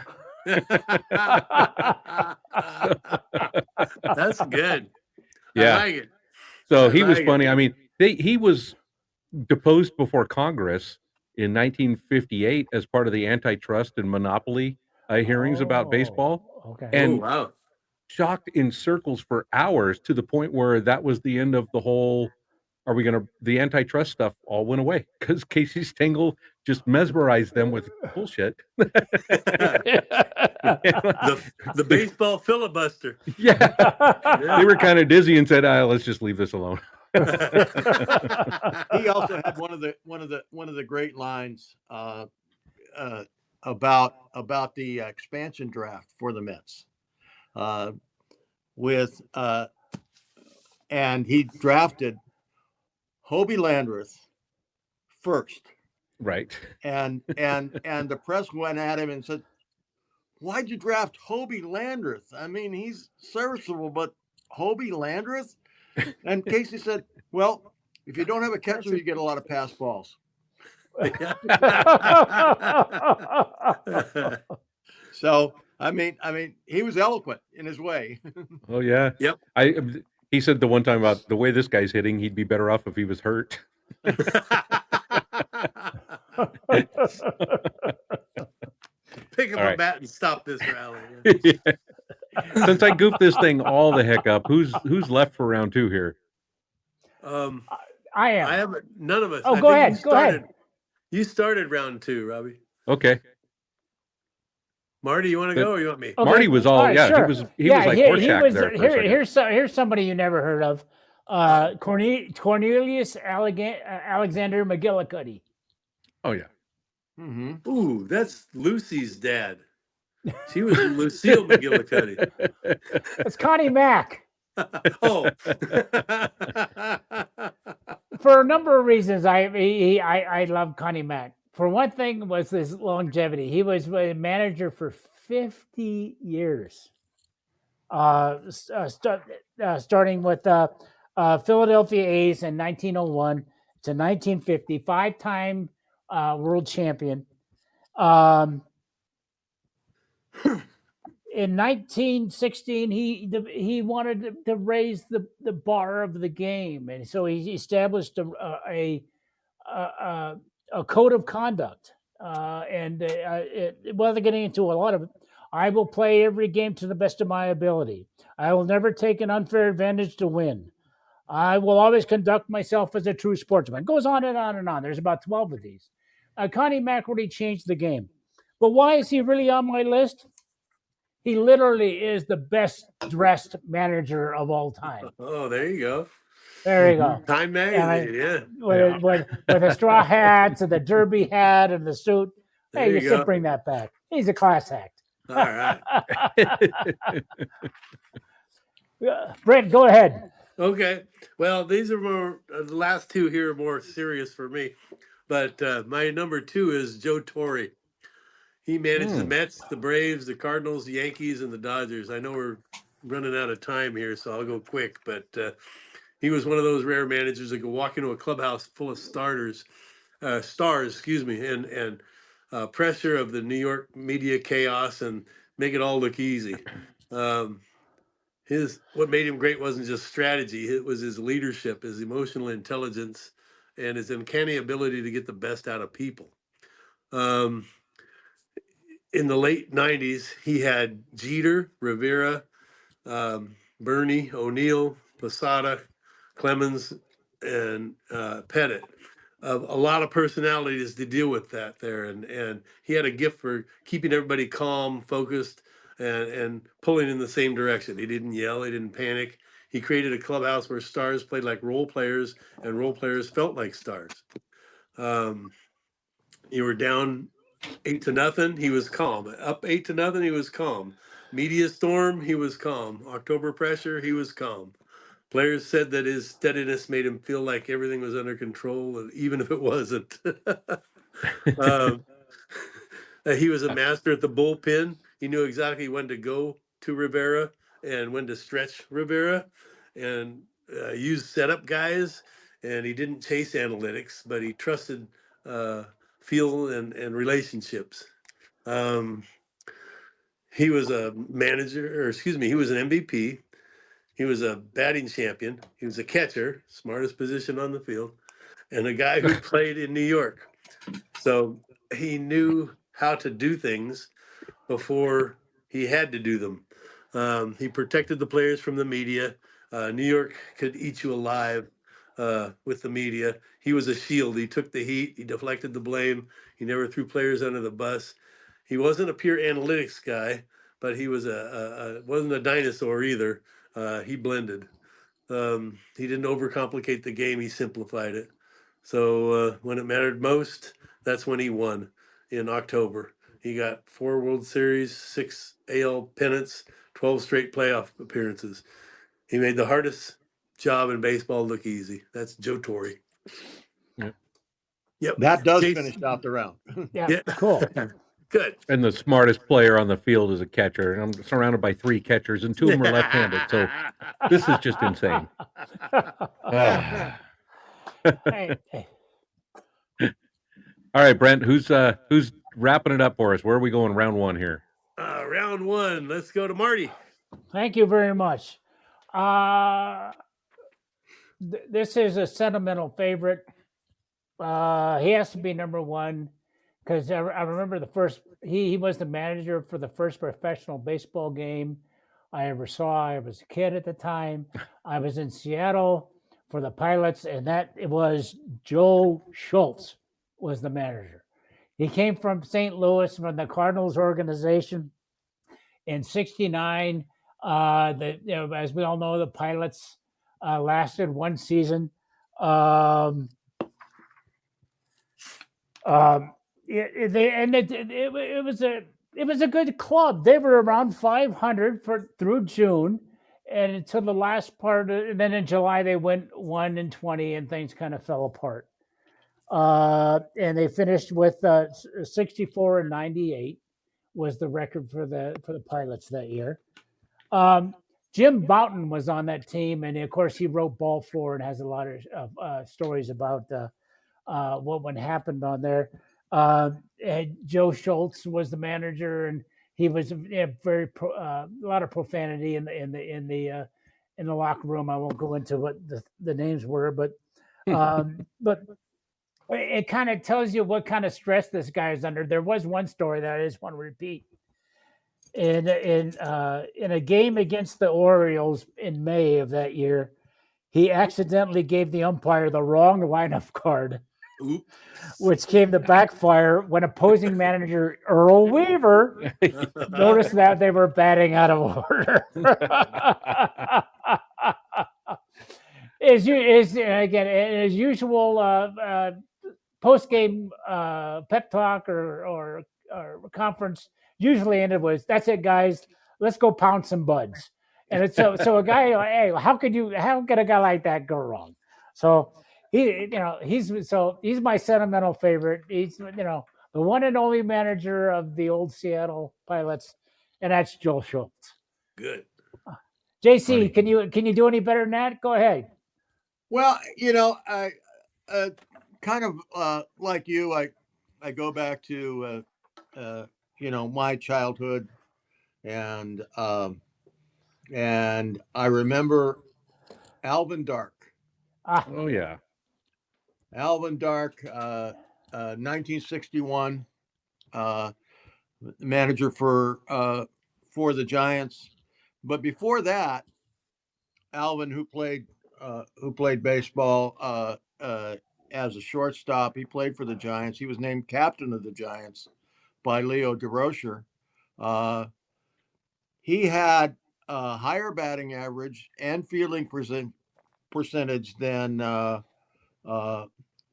That's good.
Yeah.
I like it.
So
I
he was
like it.
funny. I mean, he was deposed before Congress in 1958 as part of the antitrust and monopoly hearings about baseball,
Okay.
and
wow.
shocked in circles for hours to the point where that was the end of the whole. The antitrust stuff all went away because Casey Stengel just mesmerized them with bullshit.
The baseball filibuster.
Yeah, they were kind of dizzy and said, "Let's just leave this alone."
He also had one of the great lines about the expansion draft for the Mets, and he drafted Hobie Landreth first,
Right.
and the press went at him and said, "Why'd you draft Hobie Landreth? I mean, he's serviceable, but Hobie Landreth?" And Casey said, "Well, if you don't have a catcher, you get a lot of pass balls." So I mean, he was eloquent in his way.
Oh yeah.
Yep.
He said the one time about the way this guy's hitting, he'd be better off if he was hurt.
pick up
All
a
right.
bat and stop this rally.
Since I goofed this thing all the heck up, who's left for round 2 here?
Um,
I am.
I haven't. None of us.
Oh,
I
go
think
ahead. Go ahead.
You started round 2, Robbie.
Okay.
Marty, you want to go or you want me?
Okay.
Marty was all,
All right,
yeah,
sure.
he was like Horshack there for a second.
Here's somebody you never heard of. Cornelius Alexander McGillicuddy.
Oh yeah.
Mm-hmm.
Ooh, that's Lucy's dad. She was Lucille McGillicuddy.
It's Connie Mack.
Oh.
For a number of reasons, I love Connie Mack. For one thing, was his longevity. He was a manager for 50 years, starting with Philadelphia A's in 1901 to 1950, 5-time world champion. In 1916, he wanted to raise the bar of the game, and so he established a code of conduct. Without getting into a lot of it, I will play every game to the best of my ability. I will never take an unfair advantage to win. I will always conduct myself as a true sportsman. It goes on and on and on. There's about 12 of these. Connie Mack really changed the game. But why is he really on my list? He literally is the best dressed manager of all time.
Oh, there you go.
There you go.
Time magazine, yeah.
With the straw hats and the derby hat and the suit.
There
Hey,
you
you
go.
should bring that back. He's a class act.
All right.
Brent, go ahead.
Okay. Well, these are more, the last two here are more serious for me. But my number 2 is Joe Torre. He managed the Mets, the Braves, the Cardinals, the Yankees, and the Dodgers. I know we're running out of time here, so I'll go quick. But he was one of those rare managers that could walk into a clubhouse full of stars, and pressure of the New York media chaos and make it all look easy. What made him great wasn't just strategy; it was his leadership, his emotional intelligence, and his uncanny ability to get the best out of people. In the late '90s, he had Jeter, Rivera, Bernie, O'Neill, Posada, Clemens, and Pettit. A lot of personalities to deal with that there, and he had a gift for keeping everybody calm, focused, and pulling in the same direction. He didn't yell, he didn't panic. He created a clubhouse where stars played like role players, and role players felt like stars. You were down 8-0, he was calm. Up 8-0, he was calm. Media storm, he was calm. October pressure, he was calm. Players said that his steadiness made him feel like everything was under control, even if it wasn't. um, he was a master at the bullpen. He knew exactly when to go to Rivera and when to stretch Rivera and use setup guys. And he didn't chase analytics, but he trusted feel and relationships. He was a manager, or excuse me, he was an MVP. He was a batting champion. He was a catcher, smartest position on the field, and a guy who played in New York. So he knew how to do things before he had to do them. He protected the players from the media. New York could eat you alive with the media. He was a shield. He took the heat. He deflected the blame. He never threw players under the bus. He wasn't a pure analytics guy, but he was wasn't a dinosaur either. He blended. He didn't overcomplicate the game. He simplified it. So when it mattered most, that's when he won in October. He got 4 World Series, 6 AL pennants, 12 straight playoff appearances. He made the hardest job in baseball look easy. That's Joe Torre. Yep.
That does
Jason-
finish out the round.
Yeah, cool.
Good.
And the smartest player on the field is a catcher. And I'm surrounded by 3 catchers, and 2 of them are left-handed. So this is just insane.
Hey,
All right, Brent, who's wrapping it up for us? Where are we going round 1 here?
Round 1. Let's go to Marty.
thank you very much. This is a sentimental favorite. He has to be number 1. because I remember the first he was the manager for the first professional baseball game I ever saw. I was a kid at the time. I was in Seattle for the Pilots, and that it was Joe Schultz was the manager. He came from St. Louis from the Cardinals organization in '69. As we all know, the Pilots lasted one season. Um, um, it was a good club. They were around 500 for through June, and until the last part. And then in July they went 1-20, and things kind of fell apart. And they finished with 64-98 was the record for the Pilots that year. Jim Boughton was on that team, and of course he wrote Ball Four and has a lot of stories about what happened on there. Joe Schultz was the manager, and he was a lot of profanity in the locker room. I won't go into what the names were, but it kind of tells you what kind of stress this guy is under. There was one story that I just want to repeat. In a game against the Orioles in May of that year, he accidentally gave the umpire the wrong lineup card,
Oops.
which came to backfire when opposing manager Earl Weaver noticed that they were batting out of order. As usual, post game pep talk or conference usually ended with, "That's it, guys. Let's go pound some buds." And it's so a guy, hey, how could a guy like that go wrong? So he's my sentimental favorite. He's the one and only manager of the old Seattle Pilots, and that's Joel Schultz.
Good.
JC, can you do any better than that? Go ahead.
Well, I kind of like you. I go back to my childhood, and I remember Alvin Dark.
Oh yeah.
Alvin Dark, 1961, manager for the Giants. But before that, Alvin, who played baseball as a shortstop, he played for the Giants. He was named captain of the Giants by Leo DeRocher. He had a higher batting average and fielding percentage than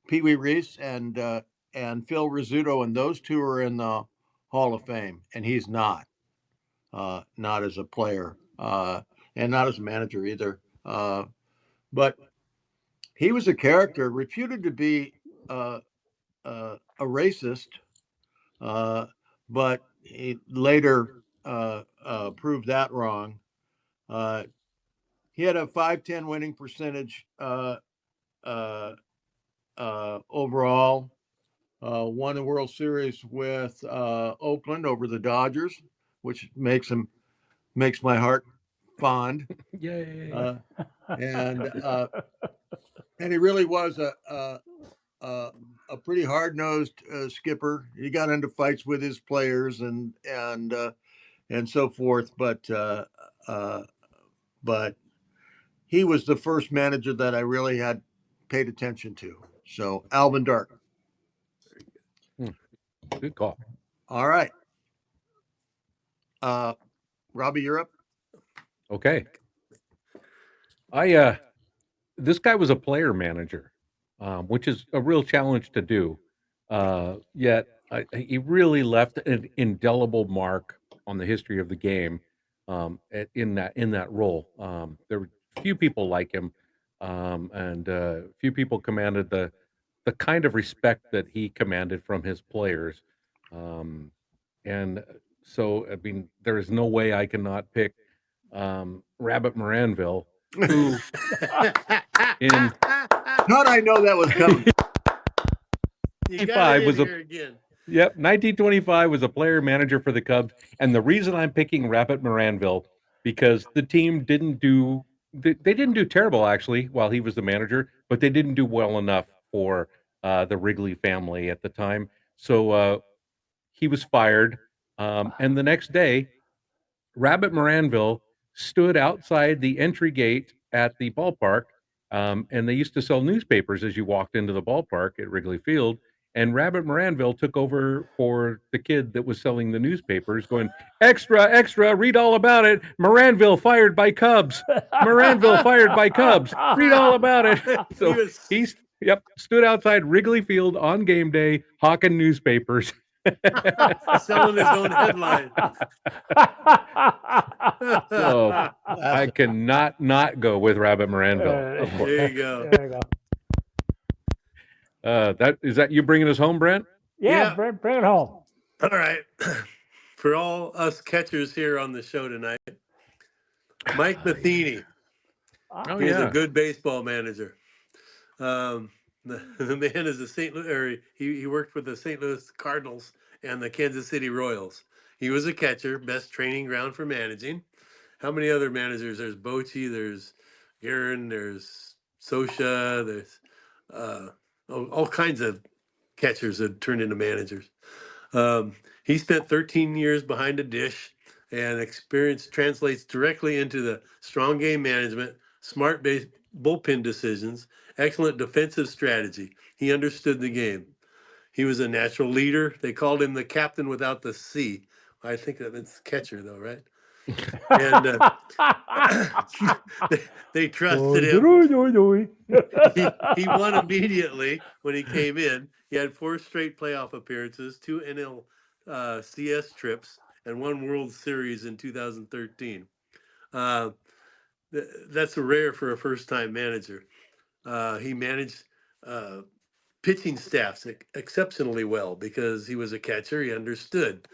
Pee Wee Reese and Phil Rizzuto, and those two are in the Hall of Fame, and he's not as a player and not as a manager either. But he was a character reputed to be a racist, but he later proved that wrong. He had a 510 winning percentage overall. Won the World Series with Oakland over the Dodgers, which makes my heart fond.
Yay.
And he really was a pretty hard nosed skipper. He got into fights with his players and so forth, but he was the first manager that I really had paid attention to. So Alvin Dark.
Good call.
All right. Robbie, you're up.
Okay. This guy was a player manager, which is a real challenge to do. Yet he really left an indelible mark on the history of the game in that role. There were few people like him, and few people commanded the kind of respect that he commanded from his players. And so, I mean, there is no way I cannot pick Rabbit Moranville, who in
How'd I know that was coming?
You got it in
was a
here again.
Yep, 1925 was a player manager for the Cubs, and the reason I'm picking Rabbit Moranville because the team didn't do they didn't do terrible actually while he was the manager, but they didn't do well enough for the Wrigley family at the time. So he was fired. And the next day, Rabbit Moranville stood outside the entry gate at the ballpark, and they used to sell newspapers as you walked into the ballpark at Wrigley Field. And Rabbit Moranville took over for the kid that was selling the newspapers, going, "Extra, extra, read all about it. Moranville fired by Cubs. Moranville fired by Cubs. Read all about it."
He
So
was
he's, yep, stood outside Wrigley Field on game day hawking newspapers.
selling his own headline.
So I
That's
cannot not go with Rabbit Moranville, of course.
There you go.
There you go.
That is that you bringing us home, Brent?
Yeah,
Yeah.
bring it home.
All right. For all us catchers here on the show tonight, Mike Matheny.
Oh
He was a
yeah.
good baseball manager. The man is a St. Louis, or he worked with the St. Louis Cardinals and the Kansas City Royals. He was a catcher, best training ground for managing. How many other managers? There's Bochy, there's Guerin, there's Sosha, there's all kinds of catchers that turned into managers. He spent 13 years behind a dish, and experience translates directly into the strong game management, smart base bullpen decisions, excellent defensive strategy. He understood the game. He was a natural leader. They called him the captain without the C. I think that means catcher, though, right? And they trusted him. He won immediately when he came in. He had 4 straight playoff appearances, 2 NLCS trips, and 1 World Series in 2013. Uh, that's rare for a first-time manager. He managed pitching staffs exceptionally well because he was a catcher. He understood,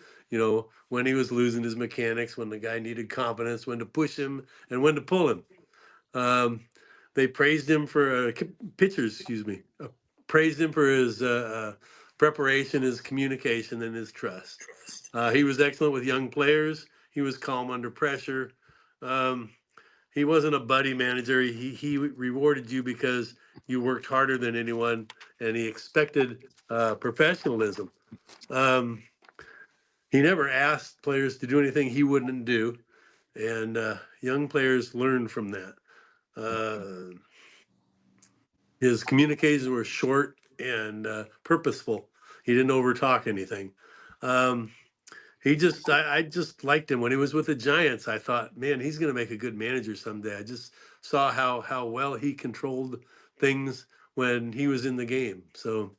when he was losing his mechanics, when the guy needed confidence, when to push him and when to pull him. They praised him for pitchers, excuse me, praised him for his preparation, his communication, and his trust. He was excellent with young players. He was calm under pressure. Um, he wasn't a buddy manager. He rewarded you because you worked harder than anyone, and he expected professionalism. Um, he never asked players to do anything he wouldn't do, and young players learned from that. His communications were short and purposeful. He didn't overtalk anything. Um, I just liked him when he was with the Giants. I thought, man, he's going to make a good manager someday. I just saw how well he controlled things when he was in the game. So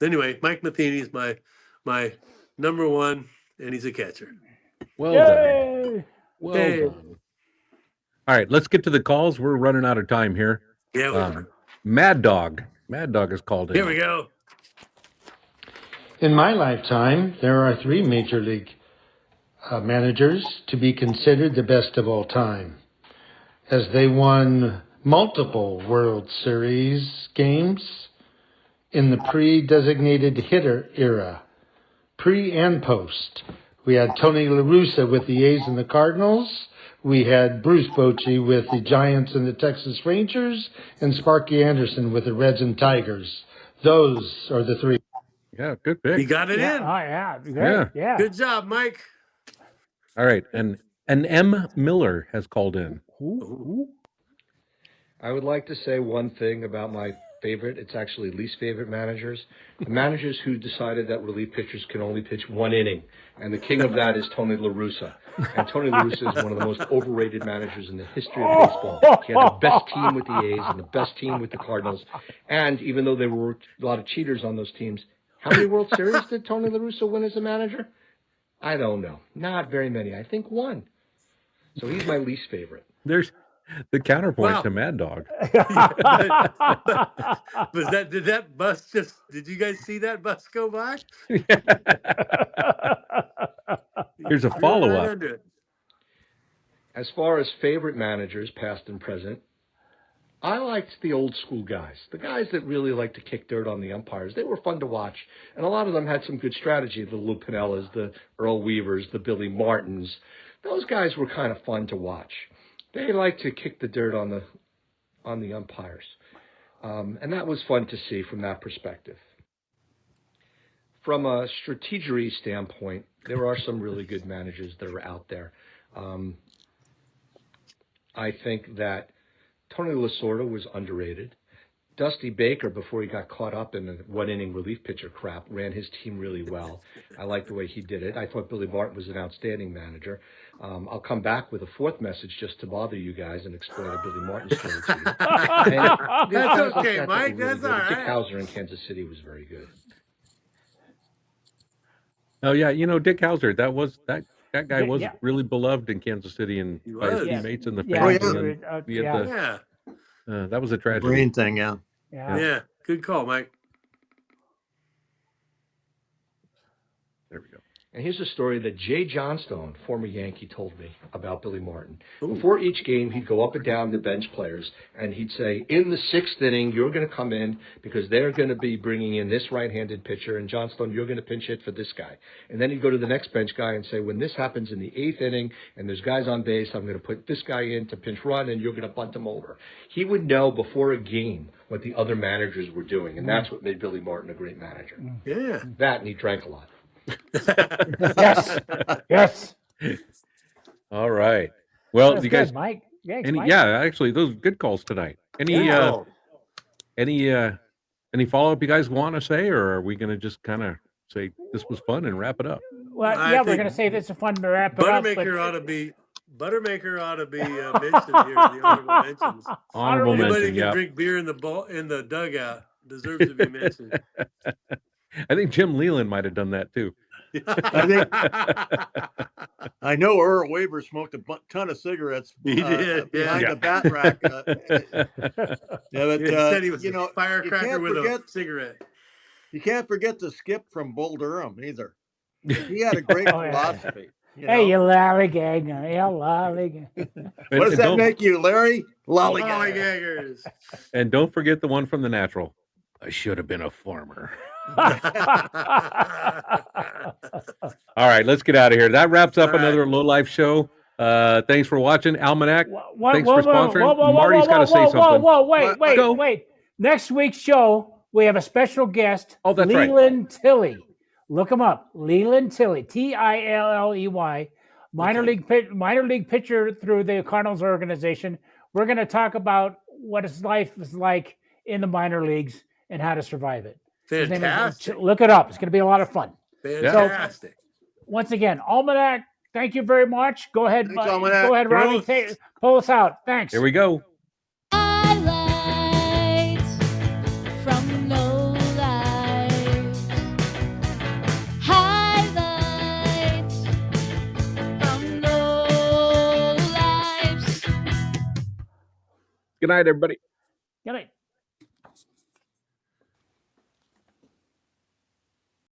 anyway, Mike Matheny is my number one, and he's a catcher.
Well done.
Yay!
Well
Hey.
done. All right, let's get to the calls. We're running out of time here.
Yeah,
Mad Dog. Mad Dog is called in.
here we go.
In my lifetime, there are 3 major league managers to be considered the best of all time, as they won multiple World Series games in the pre-designated hitter era, pre and post. We had Tony La Russa with the A's and the Cardinals. We had Bruce Bochy with the Giants and the Texas Rangers, and Sparky Anderson with the Reds and Tigers. Those are the 3.
Yeah, good pick.
He got it
Yeah,
in.
oh, yeah, great. Yeah.
Good job, Mike.
All right, and an M. Miller has called in.
Ooh.
I would like to say one thing about my favorite. It's actually least favorite managers. The managers who decided that relief pitchers can only pitch 1 inning. And the king of that is Tony La Russa. And Tony La Russa is one of the most overrated managers in the history of baseball. He had the best team with the A's and the best team with the Cardinals. And even though there were a lot of cheaters on those teams, how many World Series did Tony La Russa win as a manager? I don't know. Not very many. I think 1. So he's my least favorite.
There's the counterpoint
Wow.
to Mad Dog.
Did that bus did you guys see that bus go by?
Here's a
Right
follow-up.
under it.
As far as favorite managers, past and present, I liked the old school guys, the guys that really like to kick dirt on the umpires. They were fun to watch, and a lot of them had some good strategy. The Lou Pinellas, the Earl Weavers, the Billy Martins. Those guys were kind of fun to watch. They liked to kick the dirt on the umpires, and that was fun to see from that perspective. from a strategery standpoint, there are some really good managers that are out there. I think that Tony Lasorda was underrated. Dusty Baker, before he got caught up in the one-inning relief pitcher crap, ran his team really well. I liked the way he did it. I thought Billy Martin was an outstanding manager. I'll come back with a fourth message just to bother you guys and explain a Billy Martin story to you.
That's okay, Mike. That's all
Dick
right.
Hauser in Kansas City was very good.
Oh yeah, Dick Hauser. That guy was
Yeah.
really beloved in Kansas City and
He
by his
was.
teammates and the
Yeah,
fans.
yeah.
And then he had
Yeah.
that was a tragedy.
Brain thing, yeah.
Yeah. Good call, Mike.
There we go.
And here's a story that Jay Johnstone, former Yankee, told me about Billy Martin.
Ooh.
Before each game, he'd go up and down the bench players, and he'd say, in the sixth inning, you're going to come in because they're going to be bringing in this right-handed pitcher, and Johnstone, you're going to pinch hit for this guy. And then he'd go to the next bench guy and say, when this happens in the eighth inning and there's guys on base, I'm going to put this guy in to pinch run, and you're going to bunt him over. He would know before a game what the other managers were doing, and that's what made Billy Martin a great manager.
Yeah.
That, and he drank a lot.
Yes. Yes.
All right. Well,
That's
you guys,
good, Mike. Thanks,
any
Mike.
actually, those are good calls tonight. Any
Oh,
any follow up you guys want to say, or are we going to just kind of say this was fun and wrap it up?
Well,
I
yeah, we're
think
going to say this is fun to wrap it up.
Buttermaker ought to be mentioned here in the honorable mentions.
Honorable
Anybody
mention,
can
yeah.
drink beer in the dugout deserves to be mentioned.
I think Jim Leland might have done that too.
I know Earl Weaver smoked a ton of cigarettes
He did,
behind
yeah.
the bat rack. Yeah, but
He said he was
you
a
know,
firecracker with a cigarette.
You can't forget the Skip from Bull Durham either. He had a great
Oh, yeah.
philosophy.
Hey, you lollygager. You lollygager.
What does that make you, Larry? Lollygager.
Lollygaggers.
And don't forget the one from The Natural. I should have been a farmer. All right, let's get out of here. That wraps up another Low Life show. Thanks for watching. Almanac, thanks for sponsoring. Marty's got to say something.
Wait. Next week's show, we have a special guest,
Oh, that's right.
Leland Tilley. Look him up. Leland Tilley, Tilley, minor league pitcher through the Cardinals organization. We're going to talk about what his life is like in the minor leagues and how to survive it.
Fantastic.
Look it up. It's going to be a lot of fun.
Fantastic.
So, once again, Almanac, thank you very much. Go ahead,
Thanks, Almanac.
go ahead, Ronnie. Pull us out. Thanks.
Here we go.
Highlights from Lowlifes. Highlights from Lowlifes.
Good night, everybody.
Good night.